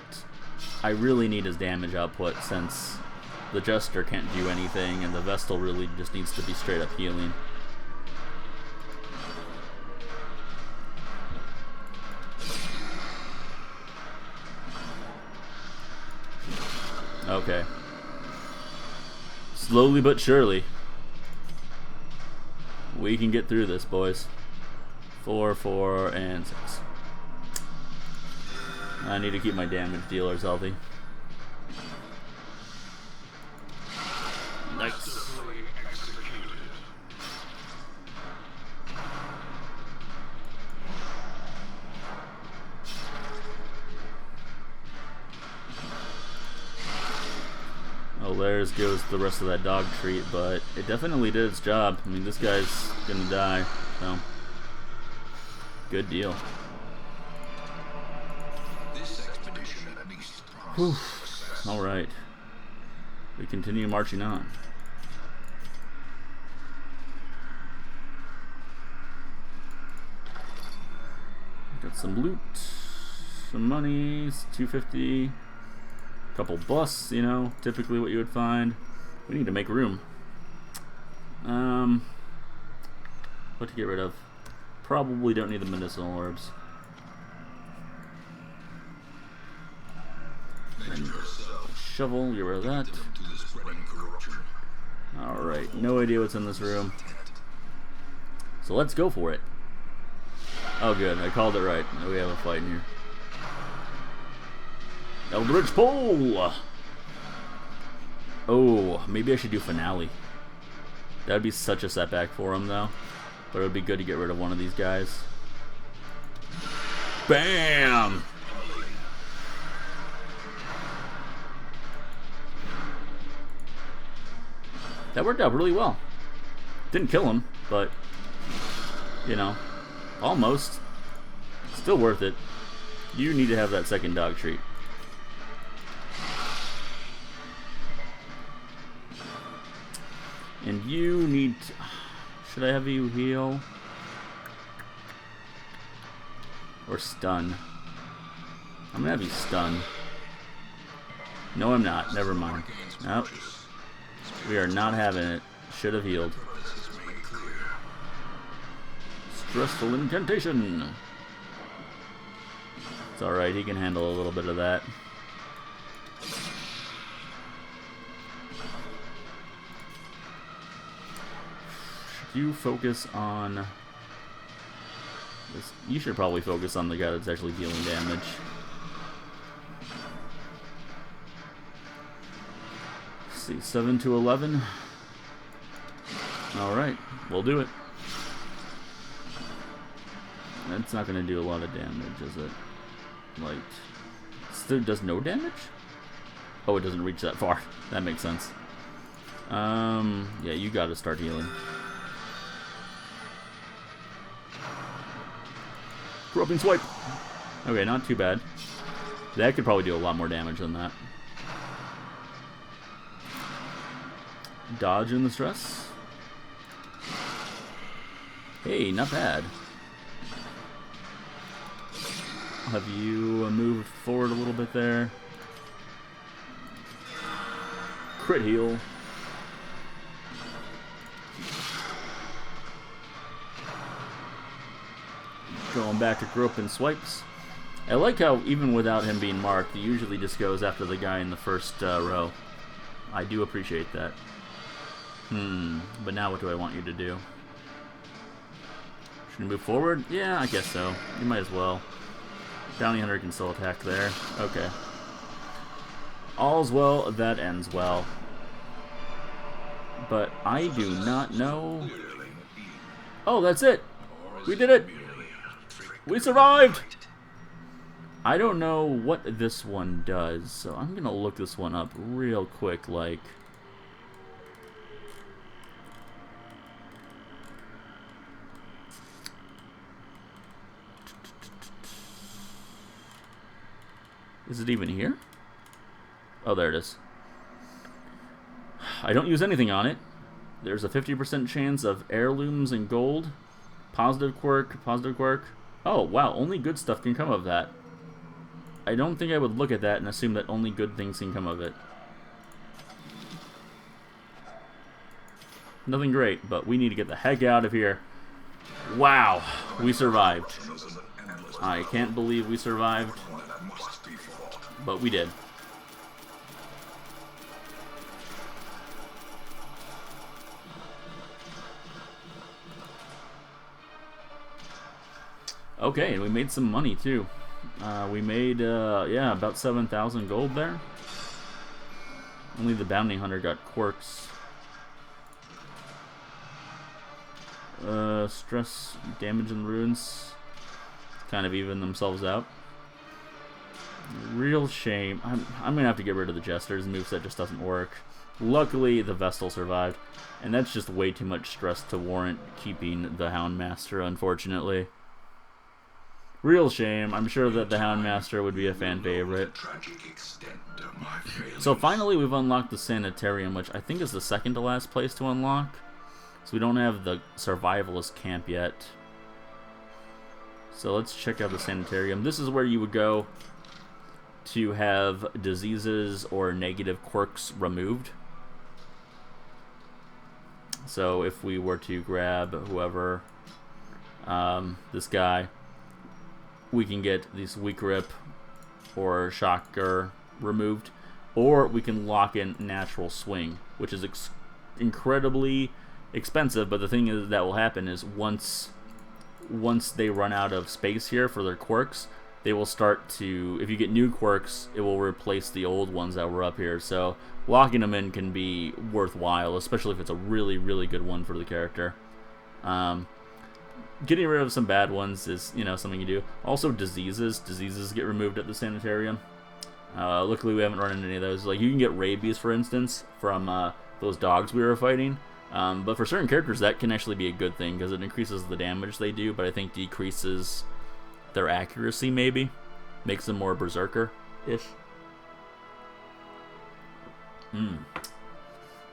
I really need his damage output since the Jester can't do anything and the Vestal really just needs to be straight up healing. Okay. Slowly but surely. We can get through this, boys. 4, 4, and 6. I need to keep my damage dealers healthy. Nice. Oh, there goes the rest of that dog treat, but it definitely did its job. I mean, this guy's gonna die, so good deal. Whew. All right, we continue marching on. Got some loot, some money, 250. Couple busts, you know, typically what you would find. We need to make room. What to get rid of? Probably don't need the medicinal orbs. And shovel, get rid of that. Alright, no idea what's in this room. So let's go for it. Oh good, I called it right. We have a fight in here. Eldritch Pole! Oh, maybe I should do Finale. That would be such a setback for him, though. But it would be good to get rid of one of these guys. Bam! That worked out really well. Didn't kill him, but, you know, almost. Still worth it. You need to have that second dog treat. And you need to, should I have you heal? Or stun? I'm gonna have you stun. No, I'm not. Never mind. Nope. We are not having it. Should have healed. Stressful incantation. It's alright, he can handle a little bit of that. do focus on this. You should probably focus on the guy that's actually dealing damage. Let's see, 7 to 11. Alright, we'll do it. That's not going to do a lot of damage, is it? Like, still does no damage? Oh, it doesn't reach that far. That makes sense. Yeah, you gotta start healing. Corrupting Swipe! Okay, not too bad. That could probably do a lot more damage than that. Dodge in the stress. Hey, not bad. I'll have you move forward a little bit there. Crit heal. Going back to Grope and Swipes. I like how, even without him being marked, he usually just goes after the guy in the first row. I do appreciate that. But now what do I want you to do? Should we move forward? Yeah, I guess so. You might as well. Bounty Hunter can still attack there. Okay. All's well that ends well. But I do not know... Oh, that's it! We did it! We survived! I don't know what this one does, so I'm gonna look this one up real quick, like... Is it even here? Oh, there it is. I don't use anything on it. There's a 50% chance of heirlooms and gold. Positive quirk, positive quirk. Oh, wow, only good stuff can come of that. I don't think I would look at that and assume that only good things can come of it. Nothing great, but we need to get the heck out of here. Wow, we survived. I can't believe we survived, but we did. Okay, and we made some money too. We made, yeah, about 7,000 gold there. Only the bounty hunter got quirks. Stress, damage, and runes kind of even themselves out. Real shame. I'm gonna have to get rid of the Jester's moveset just doesn't work. Luckily, the Vestal survived, and that's just way too much stress to warrant keeping the Houndmaster, unfortunately. Real shame. I'm sure that the Houndmaster would be a fan favorite. So finally we've unlocked the Sanitarium, which I think is the second to last place to unlock. So we don't have the Survivalist camp yet. So let's check out the Sanitarium. This is where you would go to have diseases or negative quirks removed. So if we were to grab whoever, this guy, we can get this weak grip or shocker removed, or we can lock in natural swing, which is incredibly expensive. But the thing is that will happen is once they run out of space here for their quirks, they will start to, if you get new quirks, it will replace the old ones that were up here. So locking them in can be worthwhile, especially if it's a really, really good one for the character. Getting rid of some bad ones is, you know, something you do. Also, diseases get removed at the Sanitarium. Luckily, we haven't run into any of those. Like, you can get rabies, for instance, from those dogs we were fighting. But for certain characters, that can actually be a good thing, because it increases the damage they do, but I think decreases their accuracy, maybe. Makes them more berserker-ish.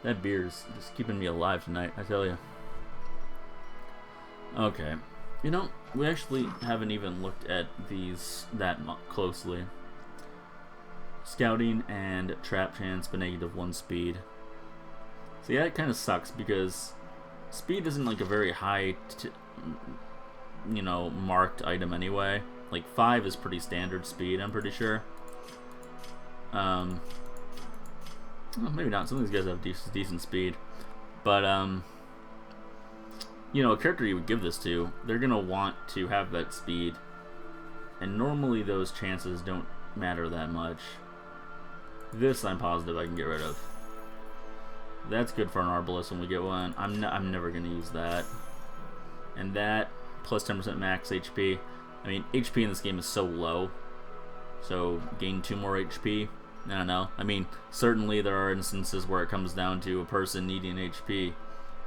That beer's just keeping me alive tonight, I tell you. Okay, you know, we actually haven't even looked at these that closely. Scouting and trap chance, but -1 speed. See, that kind of sucks because speed isn't like a very high, you know, marked item anyway. Like 5 is pretty standard speed, I'm pretty sure. Well, maybe not. Some of these guys have decent speed, but you know, a character you would give this to, they're gonna want to have that speed, and normally those chances don't matter that much. This I'm positive I can get rid of. That's good for an Arbalest when we get one. I'm never gonna use that. And that plus 10% max HP. I mean, HP in this game is so low, so gain 2 more HP. I don't know. I mean, certainly there are instances where it comes down to a person needing HP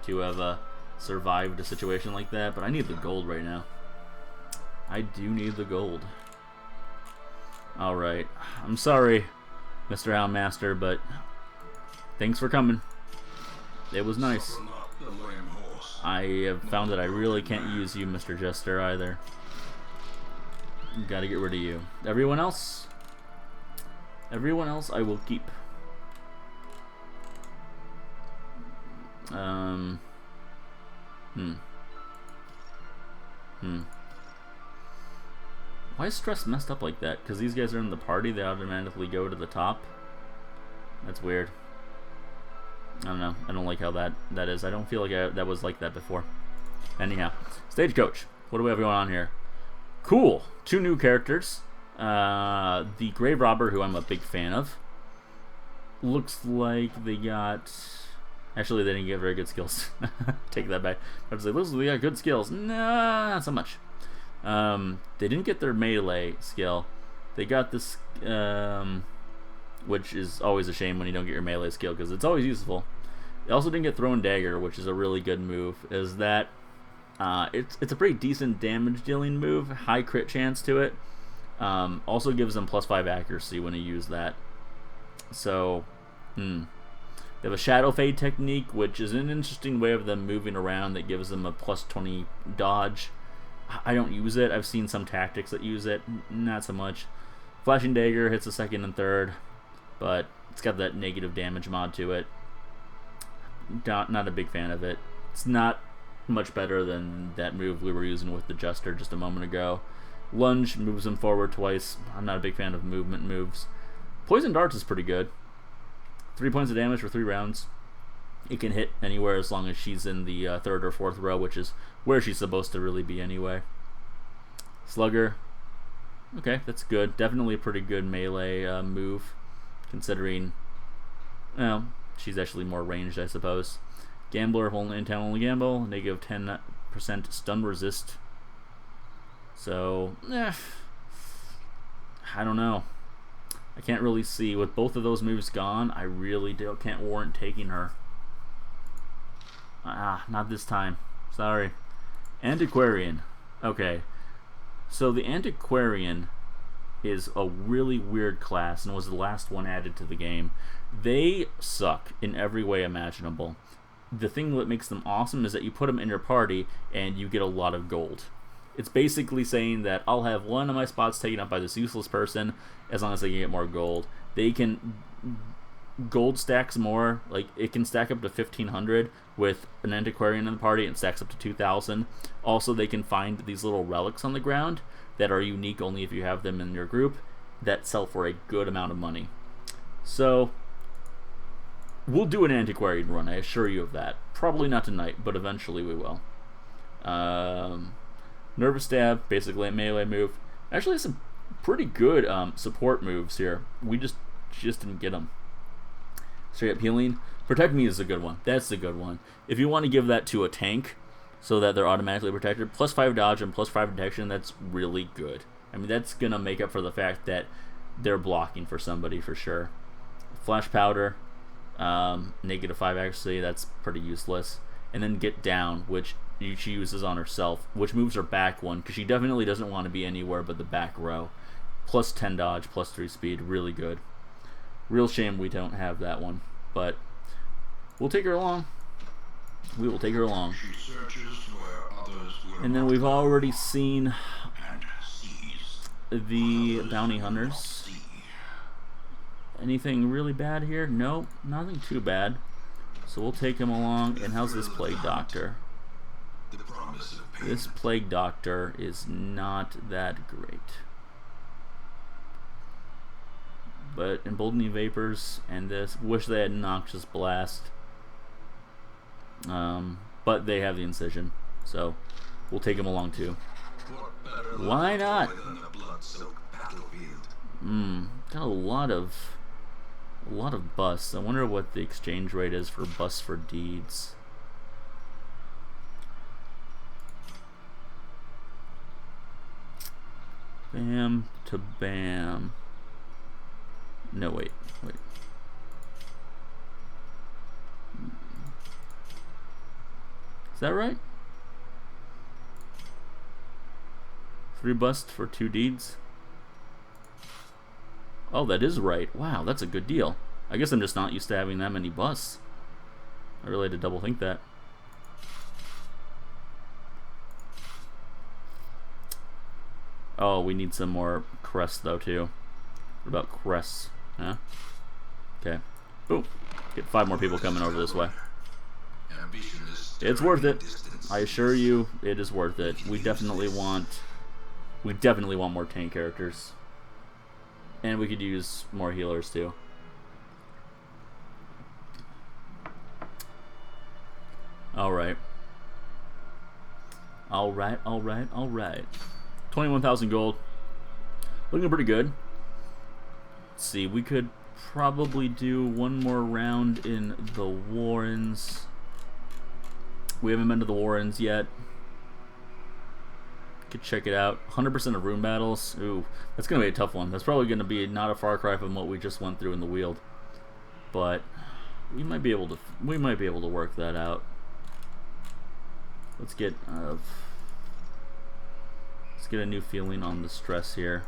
to have survived a situation like that, but I need the gold right now. I do need the gold. Alright. I'm sorry, Mr. Houndmaster, but thanks for coming. It was nice. I have found that I really can't use you, Mr. Jester, either. Gotta get rid of you. Everyone else I will keep. Why is Stress messed up like that? Because these guys are in the party, they automatically go to the top? That's weird. I don't know. I don't like how that is. I don't feel like that was like that before. Anyhow, Stagecoach. What do we have going on here? Cool. 2 new characters. The Grave Robber, who I'm a big fan of. Looks like they got... Actually, they didn't get very good skills. Take that back. I was like, looks like they got good skills. Nah, not so much. They didn't get their melee skill. They got this... which is always a shame when you don't get your melee skill, because it's always useful. They also didn't get Thrown Dagger, which is a really good move. Is that it's a pretty decent damage dealing move, high crit chance to it. Also gives them +5 accuracy when you use that. So, they have a Shadow Fade technique, which is an interesting way of them moving around that gives them a +20 dodge. I don't use it. I've seen some tactics that use it, not so much. Flashing Dagger hits the 2nd and 3rd. But it's got that negative damage mod to it. Not a big fan of it. It's not much better than that move we were using with the Jester just a moment ago. Lunge moves him forward twice. I'm not a big fan of movement moves. Poison Darts is pretty good. 3 points of damage for 3 rounds. It can hit anywhere as long as she's in the 3rd or 4th row, which is where she's supposed to really be anyway. Slugger. Okay, that's good. Definitely a pretty good melee move. Considering, well, she's actually more ranged, I suppose. Gambler, only in town, only gamble. Negative 10% stun resist. So, I don't know. I can't really see. With both of those moves gone, I really can't warrant taking her. Not this time. Sorry. Antiquarian. Okay. So the Antiquarian is a really weird class and was the last one added to the game. They suck in every way imaginable. The thing that makes them awesome is that you put them in your party and you get a lot of gold. It's basically saying that I'll have one of my spots taken up by this useless person as long as they can get more gold. They can gold stacks more, like it can stack up to 1,500 with an Antiquarian in the party, and stacks up to 2,000. Also, they can find these little relics on the ground that are unique only if you have them in your group that sell for a good amount of money. So we'll do an Antiquarian run, I assure you of that. Probably not tonight, but eventually we will. Nervous Stab, basically a melee move. Actually, some pretty good support moves here. We just didn't get them. Straight up healing. Protect Me is a good one. That's a good one. If you want to give that to a tank so that they're automatically protected, +5 dodge and +5 protection, that's really good. I mean, that's going to make up for the fact that they're blocking for somebody for sure. Flash Powder, -5 accuracy, that's pretty useless. And then Get Down, which she uses on herself, which moves her back one, because she definitely doesn't want to be anywhere but the back row. +10 dodge, +3 speed, really good. Real shame we don't have that one, but we'll take her along. We will take her along. And then we've already seen the Bounty Hunters. Anything really bad here? Nope, nothing too bad. So we'll take him along. And how's this Plague Doctor? This Plague Doctor is not that great. But Emboldening Vapors and this, wish they had Noxious Blast. But they have the Incision. So we'll take him along too. What better Why not? than the blood-soaked battlefield? Got a lot of busts. I wonder what the exchange rate is for busts for deeds. Bam to bam. No, wait. Is that right? 3 busts for 2 deeds? Oh, that is right. Wow, that's a good deal. I guess I'm just not used to having that many busts. I really had to double think that. Oh, we need some more crests though too. What about crests? Huh? Okay. Boom. Get 5 more people coming over this way. Ambition is It's worth it. distance. I assure you, it is worth it. We definitely want more tank characters. And we could use more healers too. Alright. Alright. 21,000 gold. Looking pretty good. Let's see, we could probably do one more round in the Warrens. We haven't been to the Warrens yet. Could check it out. 100% of rune battles. Ooh, that's gonna be a tough one. That's probably gonna be not a far cry from what we just went through in the Weald, but we might be able to work that out. Let's get a new feeling on the stress here.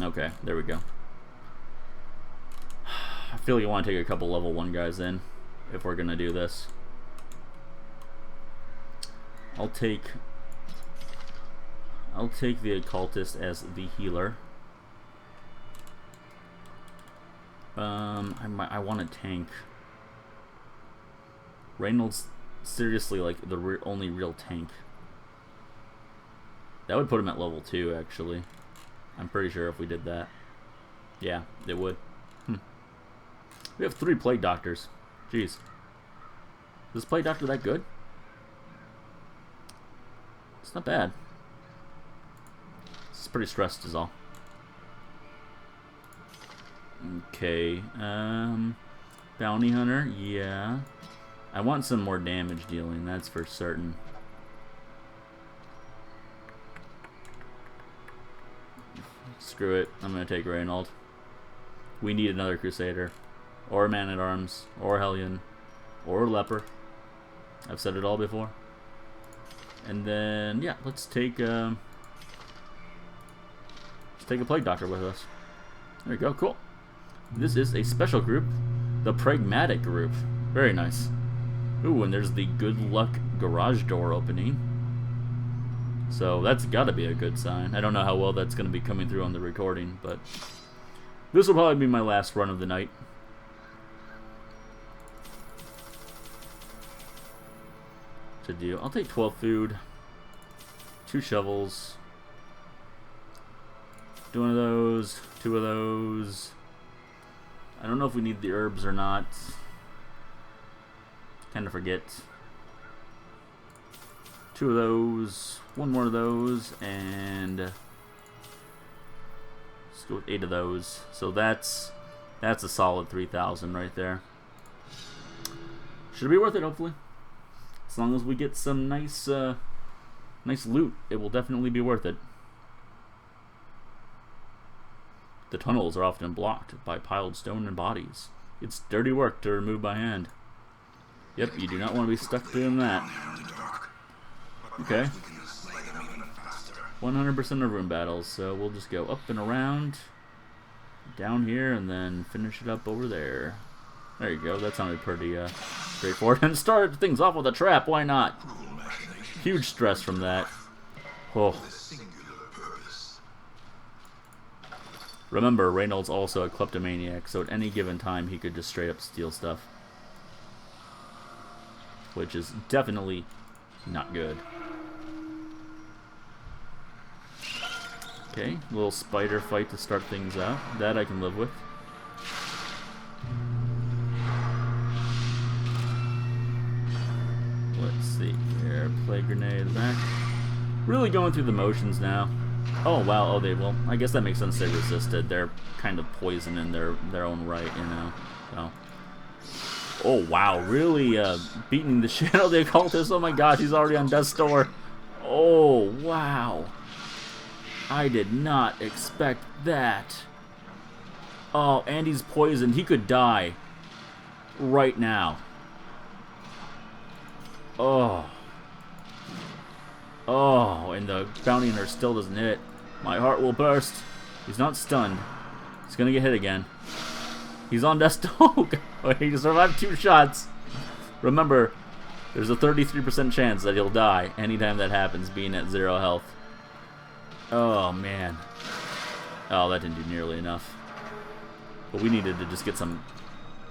Okay, there we go. I feel like you want to take a couple level 1 guys in if we're gonna do this. I'll take the occultist as the healer. I want a tank. Reynolds, seriously, like the only real tank. That would put him at level 2, actually. I'm pretty sure if we did that. Yeah, it would. We have 3 plague doctors. Jeez. Is this plague doctor that good? It's not bad. It's pretty stressed is all. Okay, bounty hunter, yeah. I want some more damage dealing, that's for certain. Screw it, I'm gonna take Reynold. We need another Crusader, or a Man-at-Arms, or Hellion, or Leper. I've said it all before. And then, yeah, let's take a Plague Doctor with us. There we go, cool. This is a special group, the Pragmatic group. Very nice. Ooh, and there's the Good Luck garage door opening. So that's gotta be a good sign. I don't know how well that's gonna be coming through on the recording, but this will probably be my last run of the night. To do. I'll take 12 food, 2 shovels, 2 of those, 2 of those. I don't know if we need the herbs or not. Kind of forget. 2 of those, 1 more of those, and let's go with 8 of those. So that's a solid 3,000 right there. Should be worth it, hopefully. As long as we get some nice loot, it will definitely be worth it. The tunnels are often blocked by piled stone and bodies. It's dirty work to remove by hand. Yep, you do not want to be stuck doing that. Okay. 100% of room battles, so we'll just go up and around, down here, and then finish it up over there. There you go, that sounded pretty straightforward. And start things off with a trap, why not? Huge stress from that. Oh. Remember, Reynolds also a kleptomaniac, so at any given time he could just straight up steal stuff. Which is definitely not good. Okay, little spider fight to start things out. That I can live with. grenade back. Really going through the motions now. Oh, wow. Oh, they will. I guess that makes sense they resisted. They're kind of poison in their own right, you know. So. Oh, wow. Really beating the shit out of the occultist. Oh, my gosh. He's already on death's door. Oh, wow. I did not expect that. Oh, and he's poisoned. He could die right now. Oh. Oh, and the bounty hunter still doesn't hit. My heart will burst. He's not stunned. He's gonna get hit again. He's on death's door. He survived 2 shots. Remember, there's a 33% chance that he'll die anytime that happens, being at 0 health. Oh, man. Oh, that didn't do nearly enough. But we needed to just get some...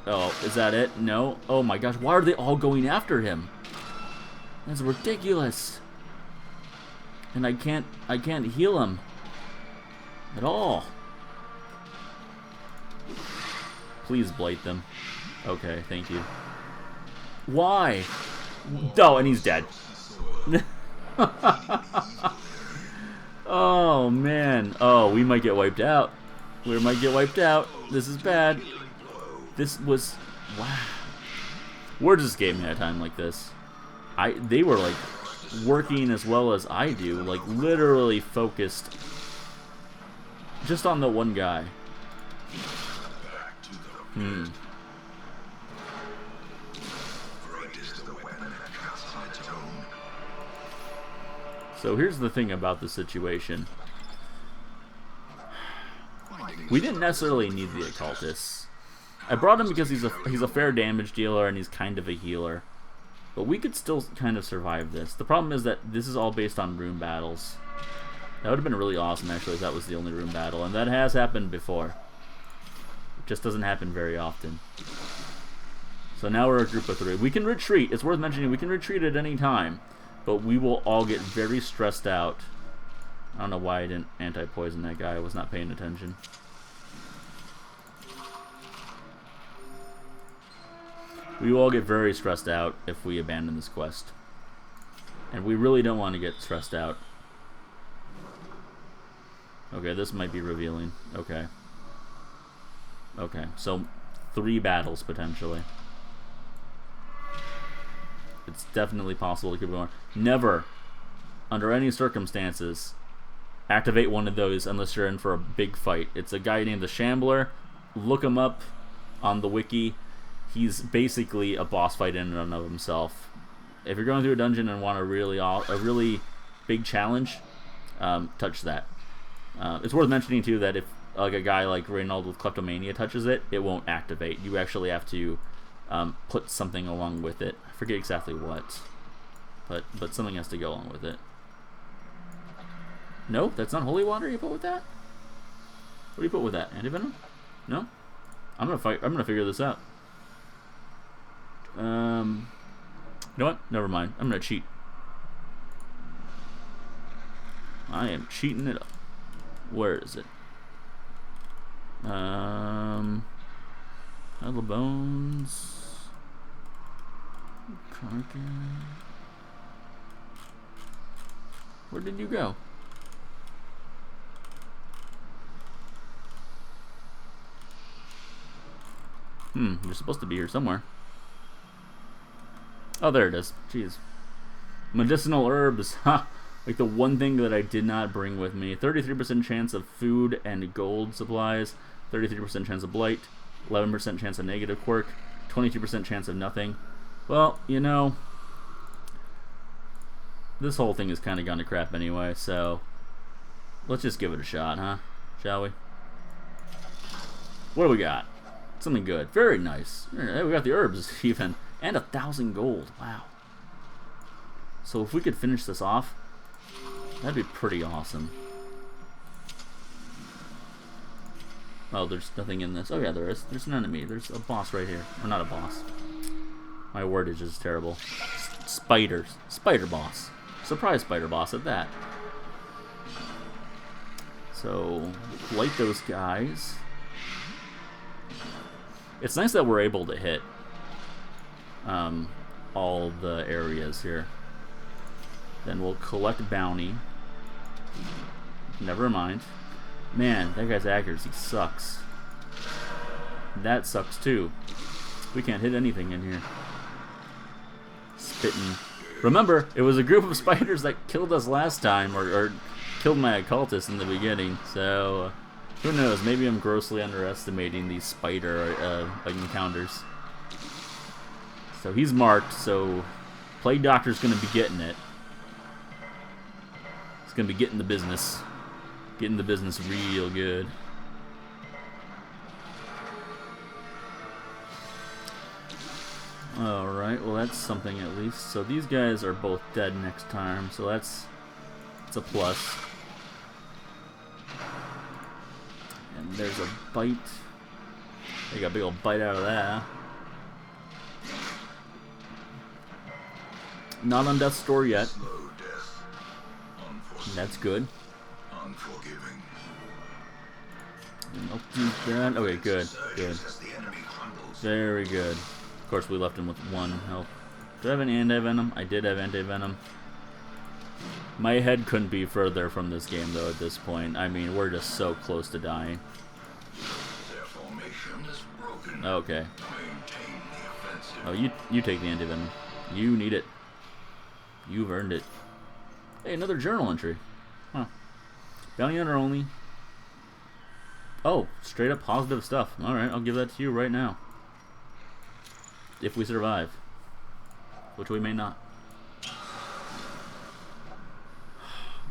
Oh, is that it? No? Oh my gosh, why are they all going after him? That's ridiculous. And I can't heal him at all. Please blight them. Okay, thank you. Why? Oh, and he's dead. Oh, man. Oh, we might get wiped out. We might get wiped out. This is bad. This was... Wow. Words escape me at a time like this. They were, like, working as well as I do. Like, literally focused just on the one guy. So here's the thing about the situation. We didn't necessarily need the occultist. I brought him because he's a fair damage dealer and he's kind of a healer. But we could still kind of survive this. The problem is that this is all based on rune battles. That would have been really awesome actually if that was the only rune battle. And that has happened before. It just doesn't happen very often. So now we're a group of 3. We can retreat. It's worth mentioning we can retreat at any time. But we will all get very stressed out. I don't know why I didn't anti-poison that guy. I was not paying attention. We will all get very stressed out if we abandon this quest. And we really don't want to get stressed out. Okay, this might be revealing. Okay. Okay, so 3 battles potentially. It's definitely possible it could be more. Never, under any circumstances, activate one of those unless you're in for a big fight. It's a guy named the Shambler. Look him up on the wiki. He's basically a boss fight in and of himself. If you're going through a dungeon and want a really big challenge, touch that. It's worth mentioning too that if like a guy like Reynald with Kleptomania touches it, it won't activate. You actually have to put something along with it. I forget exactly what, but something has to go along with it. No, that's not holy water you put with that? What do you put with that? Antivenom? No? I'm gonna figure this out. You know what? Never mind. I'm gonna cheat. I am cheating it up. Where is it? Idle Bones. Karkin. Where did you go? You're supposed to be here somewhere. Oh, there it is. Jeez. Medicinal herbs. Ha! Like the one thing that I did not bring with me. 33% chance of food and gold supplies. 33% chance of blight. 11% chance of negative quirk. 22% chance of nothing. Well, you know, this whole thing has kind of gone to crap anyway, so let's just give it a shot, huh? Shall we? What do we got? Something good. Very nice. Hey, we got the herbs, even. And 1,000 gold. Wow. So if we could finish this off, that'd be pretty awesome. Oh, there's nothing in this. Oh yeah, there is. There's an enemy. There's a boss right here. Or not a boss. My wordage is terrible. Spiders. Spider boss. Surprise spider boss at that. So, light those guys. It's nice that we're able to hit all the areas here. Then we'll collect bounty. Never mind. Man, that guy's accuracy sucks. That sucks too. We can't hit anything in here. Spitting. Remember, it was a group of spiders that killed us last time, or killed my occultist in the beginning, so who knows, maybe I'm grossly underestimating these spider encounters. So he's marked, so Plague Doctor's gonna be getting it. He's gonna be getting the business. Getting the business real good. Alright, well that's something at least. So these guys are both dead next time, so it's a plus. And there's a bite. They got a big old bite out of that. Not on death's door yet. That's good. Unforgiving. I'll do that. Okay, good. Good. Very good. Of course, we left him with 1 health. Do I have an anti-venom? I did have anti-venom. My head couldn't be further from this game, though, at this point. I mean, we're just so close to dying. Their formation is broken. Okay. Maintain the offensive. Oh, you take the anti-venom. You need it. You've earned it. Hey, another journal entry. Huh. Bounty hunter only. Oh, straight up positive stuff. Alright, I'll give that to you right now. If we survive. Which we may not.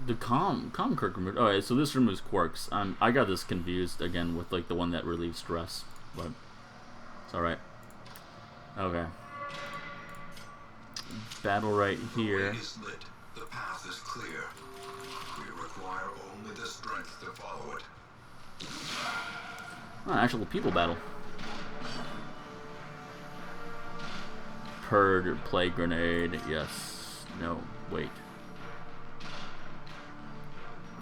The Comkirk removed. Alright, so this removes quirks. I got this confused again with like the one that relieves stress. But it's alright. Okay. Battle right here. The way is lit. The path is clear. We require only the strength to follow it. Oh, actual people battle. Purge, plague grenade, yes. No, wait.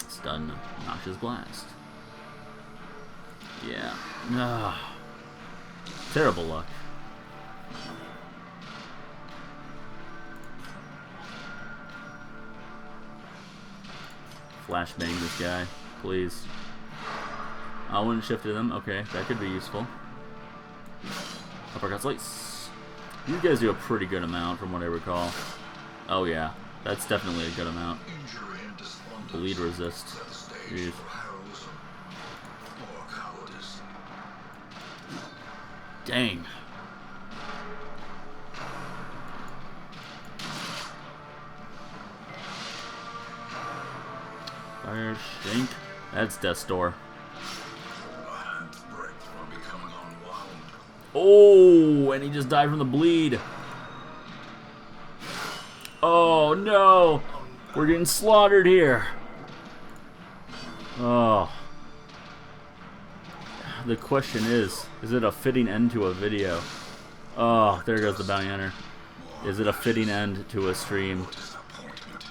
Stun, noxious blast. Yeah. Ah. Terrible luck. Flashbang this guy, please. I wouldn't shift to them. Okay, that could be useful. Uppercut slice. You guys do a pretty good amount from what I recall. Oh yeah, that's definitely a good amount. Injury and despondence. Bleed resist. Set the stage Jeez. for heroism or cowardice. Dang. Fire shank. That's Death's Door. A hand's breadth from becoming unwound. Oh, and he just died from the bleed. Oh no, we're getting slaughtered here. Oh. The question is it a fitting end to a video? Oh, there goes the bounty hunter. Is it a fitting end to a stream Disappointment.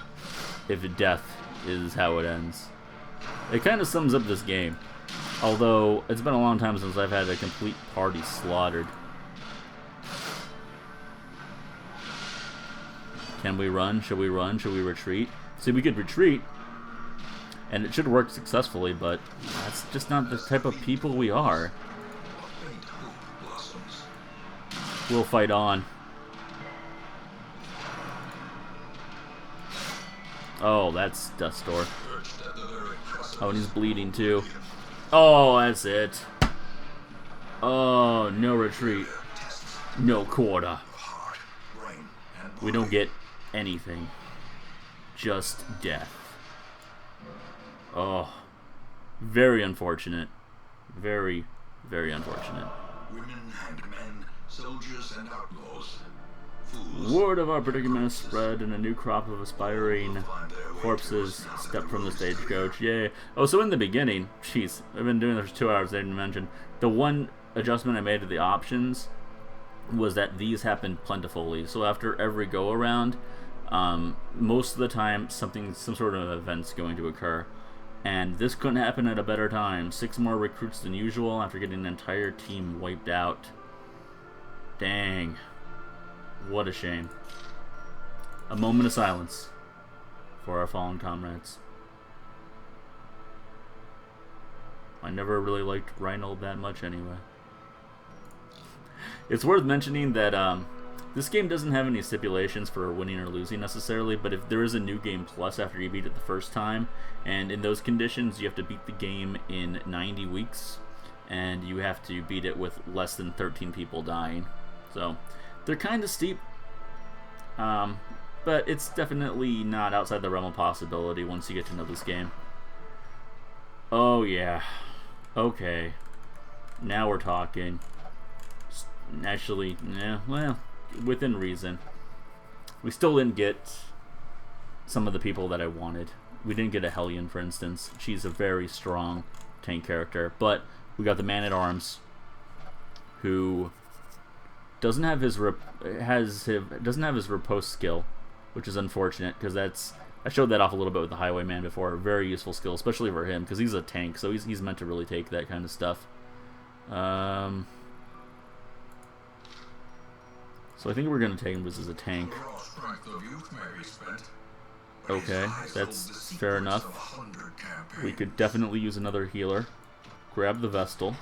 if death is how it ends? It kind of sums up this game. Although, it's been a long time since I've had a complete party slaughtered. Can we run? Should we run? Should we retreat? See, we could retreat, and it should work successfully, but that's just not the type of people we are. A faint hope blossoms. We'll fight on. Oh, that's Death's Door. Perched at the very precipice. Oh, and he's bleeding too. Oh, that's it. Oh, no retreat. Tests No quarter. of heart, brain, and We don't get anything. Just death. Oh. Very unfortunate. Very, very unfortunate. women and men, soldiers and outlaws. Fools Word of our predicament has spread, and a new crop of aspiring find their way corpses to us now step that from the Rose stagecoach. Yay. Oh, so in the beginning, jeez, I've been doing this for 2 hours, I didn't mention. The one adjustment I made to the options was that these happen plentifully. So after every go-around, most of the time, some sort of event's going to occur. And this couldn't happen at a better time. 6 more recruits than usual after getting an entire team wiped out. Dang. What a shame. A moment of silence. for our fallen comrades. I never really liked Reinhold that much anyway. It's worth mentioning that this game doesn't have any stipulations for winning or losing necessarily, but if there is a new game plus after you beat it the first time, and in those conditions you have to beat the game in 90 weeks, and you have to beat it with less than 13 people dying. So they're kind of steep, but it's definitely not outside the realm of possibility once you get to know this game. Oh yeah. Okay. Now we're talking. Actually, yeah, well, within reason. We still didn't get some of the people that I wanted. We didn't get a Hellion, for instance. She's a very strong tank character, but we got the Man-at-Arms, who doesn't have his riposte skill, which is unfortunate because I showed that off a little bit with the Highwayman before. A very useful skill, especially for him because he's a tank, so he's meant to really take that kind of stuff. So I think we're going to take him just as a tank. Okay, that's fair enough. We could definitely use another healer. Grab the Vestal.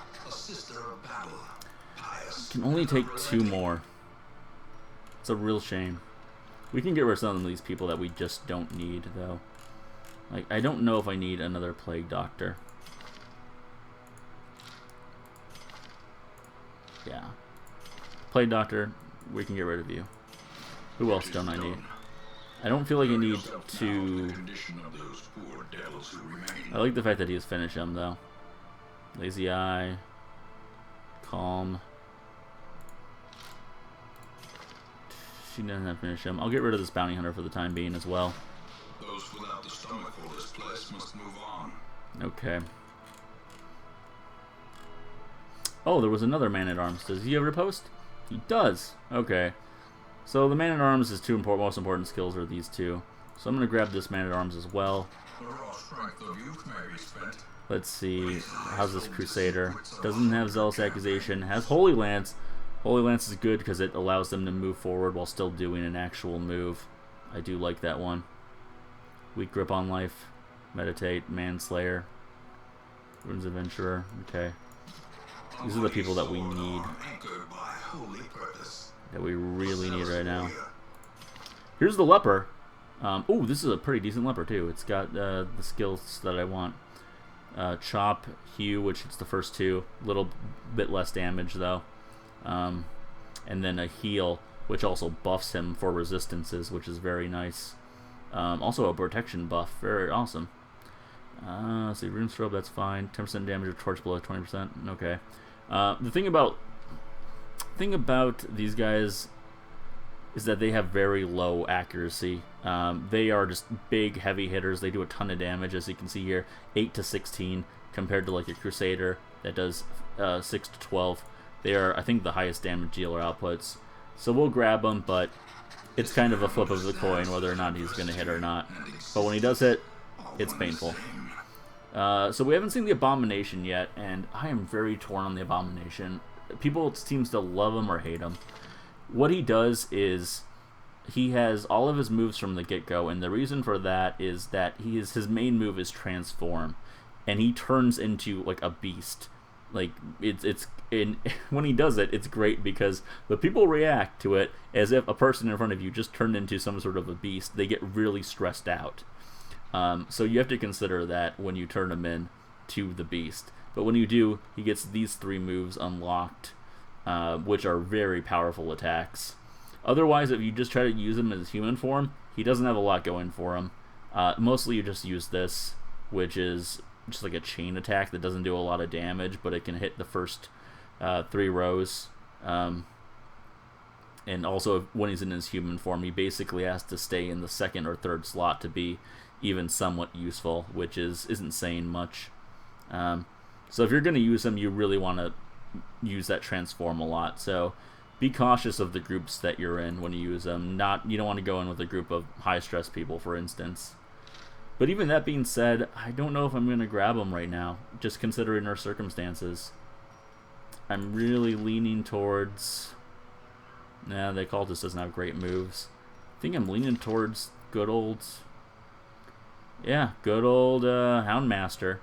Can only take 2 more. It's a real shame. We can get rid of some of these people that we just don't need, though. Like, I don't know if I need another Plague Doctor. Yeah. Plague Doctor, we can get rid of you. Who else don't I need? I don't feel like I need to... I like the fact that he has Finish Him, though. Lazy Eye. Calm. She doesn't have Finish Him. I'll get rid of this Bounty Hunter for the time being as well. Those without the stomach for this place must move on. Okay. Oh, there was another Man-at-Arms. Does he have riposte? He does. Okay. So the Man-at-Arms' is most important skills are these two. So I'm going to grab this Man-at-Arms as well. Let's see. How's this Crusader? Doesn't have Zealous Accusation. Has Holy Lance. Holy Lance is good because it allows them to move forward while still doing an actual move. I do like that one. Weak Grip on Life. Meditate. Manslayer. Runes Adventurer. Okay. These are the people that we need. That we really need right now. Here's the Leper. Ooh, this is a pretty decent Leper too. It's got the skills that I want. Chop, Hew, which hits the first 2. Little bit less damage though. And then a Heal, which also buffs him for resistances, which is very nice. Also a protection buff. Very awesome. Let's see, Rune Strobe, that's fine. 10% damage of torch below 20%. Okay. The thing about these guys is that they have very low accuracy. They are just big, heavy hitters. They do a ton of damage, as you can see here, 8 to 16, compared to like a Crusader that does 6 to 12. They are, I think, the highest damage dealer outputs. So we'll grab them, but it's kind of a flip of the coin whether or not he's going to hit or not. But when he does hit, it's painful. So we haven't seen the Abomination yet, and I am very torn on the Abomination. People seems to love him or hate him. What he does is he has all of his moves from the get-go, and the reason for that is that his main move is Transform, and he turns into like a beast. Like when he does it, it's great because the people react to it as if a person in front of you just turned into some sort of a beast. They get really stressed out. So you have to consider that when you turn him in to the beast. But when you do, he gets these 3 moves unlocked, which are very powerful attacks. Otherwise, if you just try to use him as human form, he doesn't have a lot going for him. Mostly you just use this, which is just like a chain attack that doesn't do a lot of damage, but it can hit the first 3 rows. And also, when he's in his human form, he basically has to stay in the 2nd or 3rd slot to be even somewhat useful, which isn't saying much. So if you're going to use him, you really want to use that Transform a lot. So be cautious of the groups that you're in when you use them. You don't want to go in with a group of high-stress people, for instance. But even that being said, I don't know if I'm going to grab him right now, just considering our circumstances. I'm really leaning towards... Nah, the Cultist doesn't have great moves. I think I'm leaning towards good old Yeah, good old Houndmaster,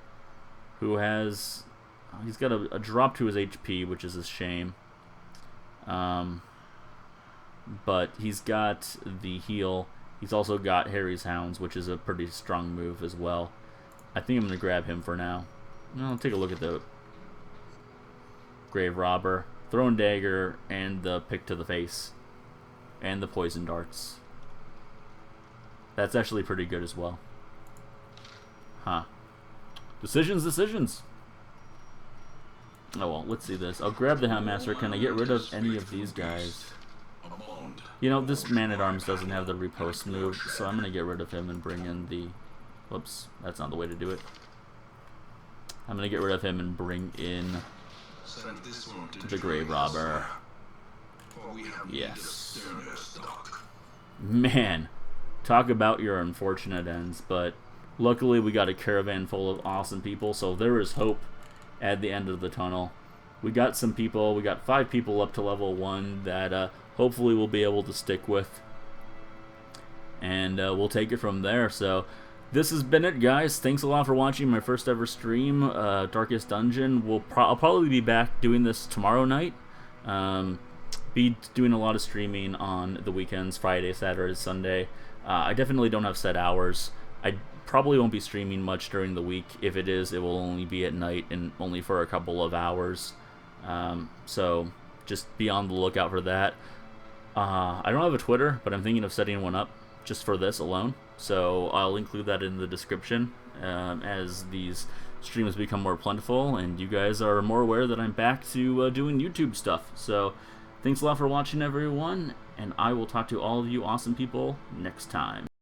who has... He's got a drop to his HP, which is a shame. But he's got the heal. He's also got Harry's Hounds, which is a pretty strong move as well. I think I'm going to grab him for now. I'll take a look at the Grave Robber, Thrown Dagger, and the Pick to the Face. And the Poison Darts. That's actually pretty good as well. Huh. Decisions. Oh well, let's see this. I'll grab the Houndmaster. Can I get rid of any of these guys? You know, this Man-at-Arms doesn't have the repost move, so I'm going to get rid of him and bring in the... Whoops, that's not the way to do it. I'm going to get rid of him and bring in the Grave Robber. Yes. Man, talk about your unfortunate ends, but luckily we got a caravan full of awesome people, so there is hope at the end of the tunnel. We got some people, we got 5 people up to level 1 that hopefully we'll be able to stick with. And we'll take it from there. So this has been it, guys. Thanks a lot for watching my first ever stream, Darkest Dungeon. I'll probably be back doing this tomorrow night. Be doing a lot of streaming on the weekends, Friday, Saturday, Sunday. I definitely don't have set hours. I probably won't be streaming much during the week. If it is, it will only be at night and only for a couple of hours. So just be on the lookout for that. I don't have a Twitter, but I'm thinking of setting one up just for this alone. So I'll include that in the description as these streams become more plentiful and you guys are more aware that I'm back to doing YouTube stuff. So thanks a lot for watching, everyone, and I will talk to all of you awesome people next time.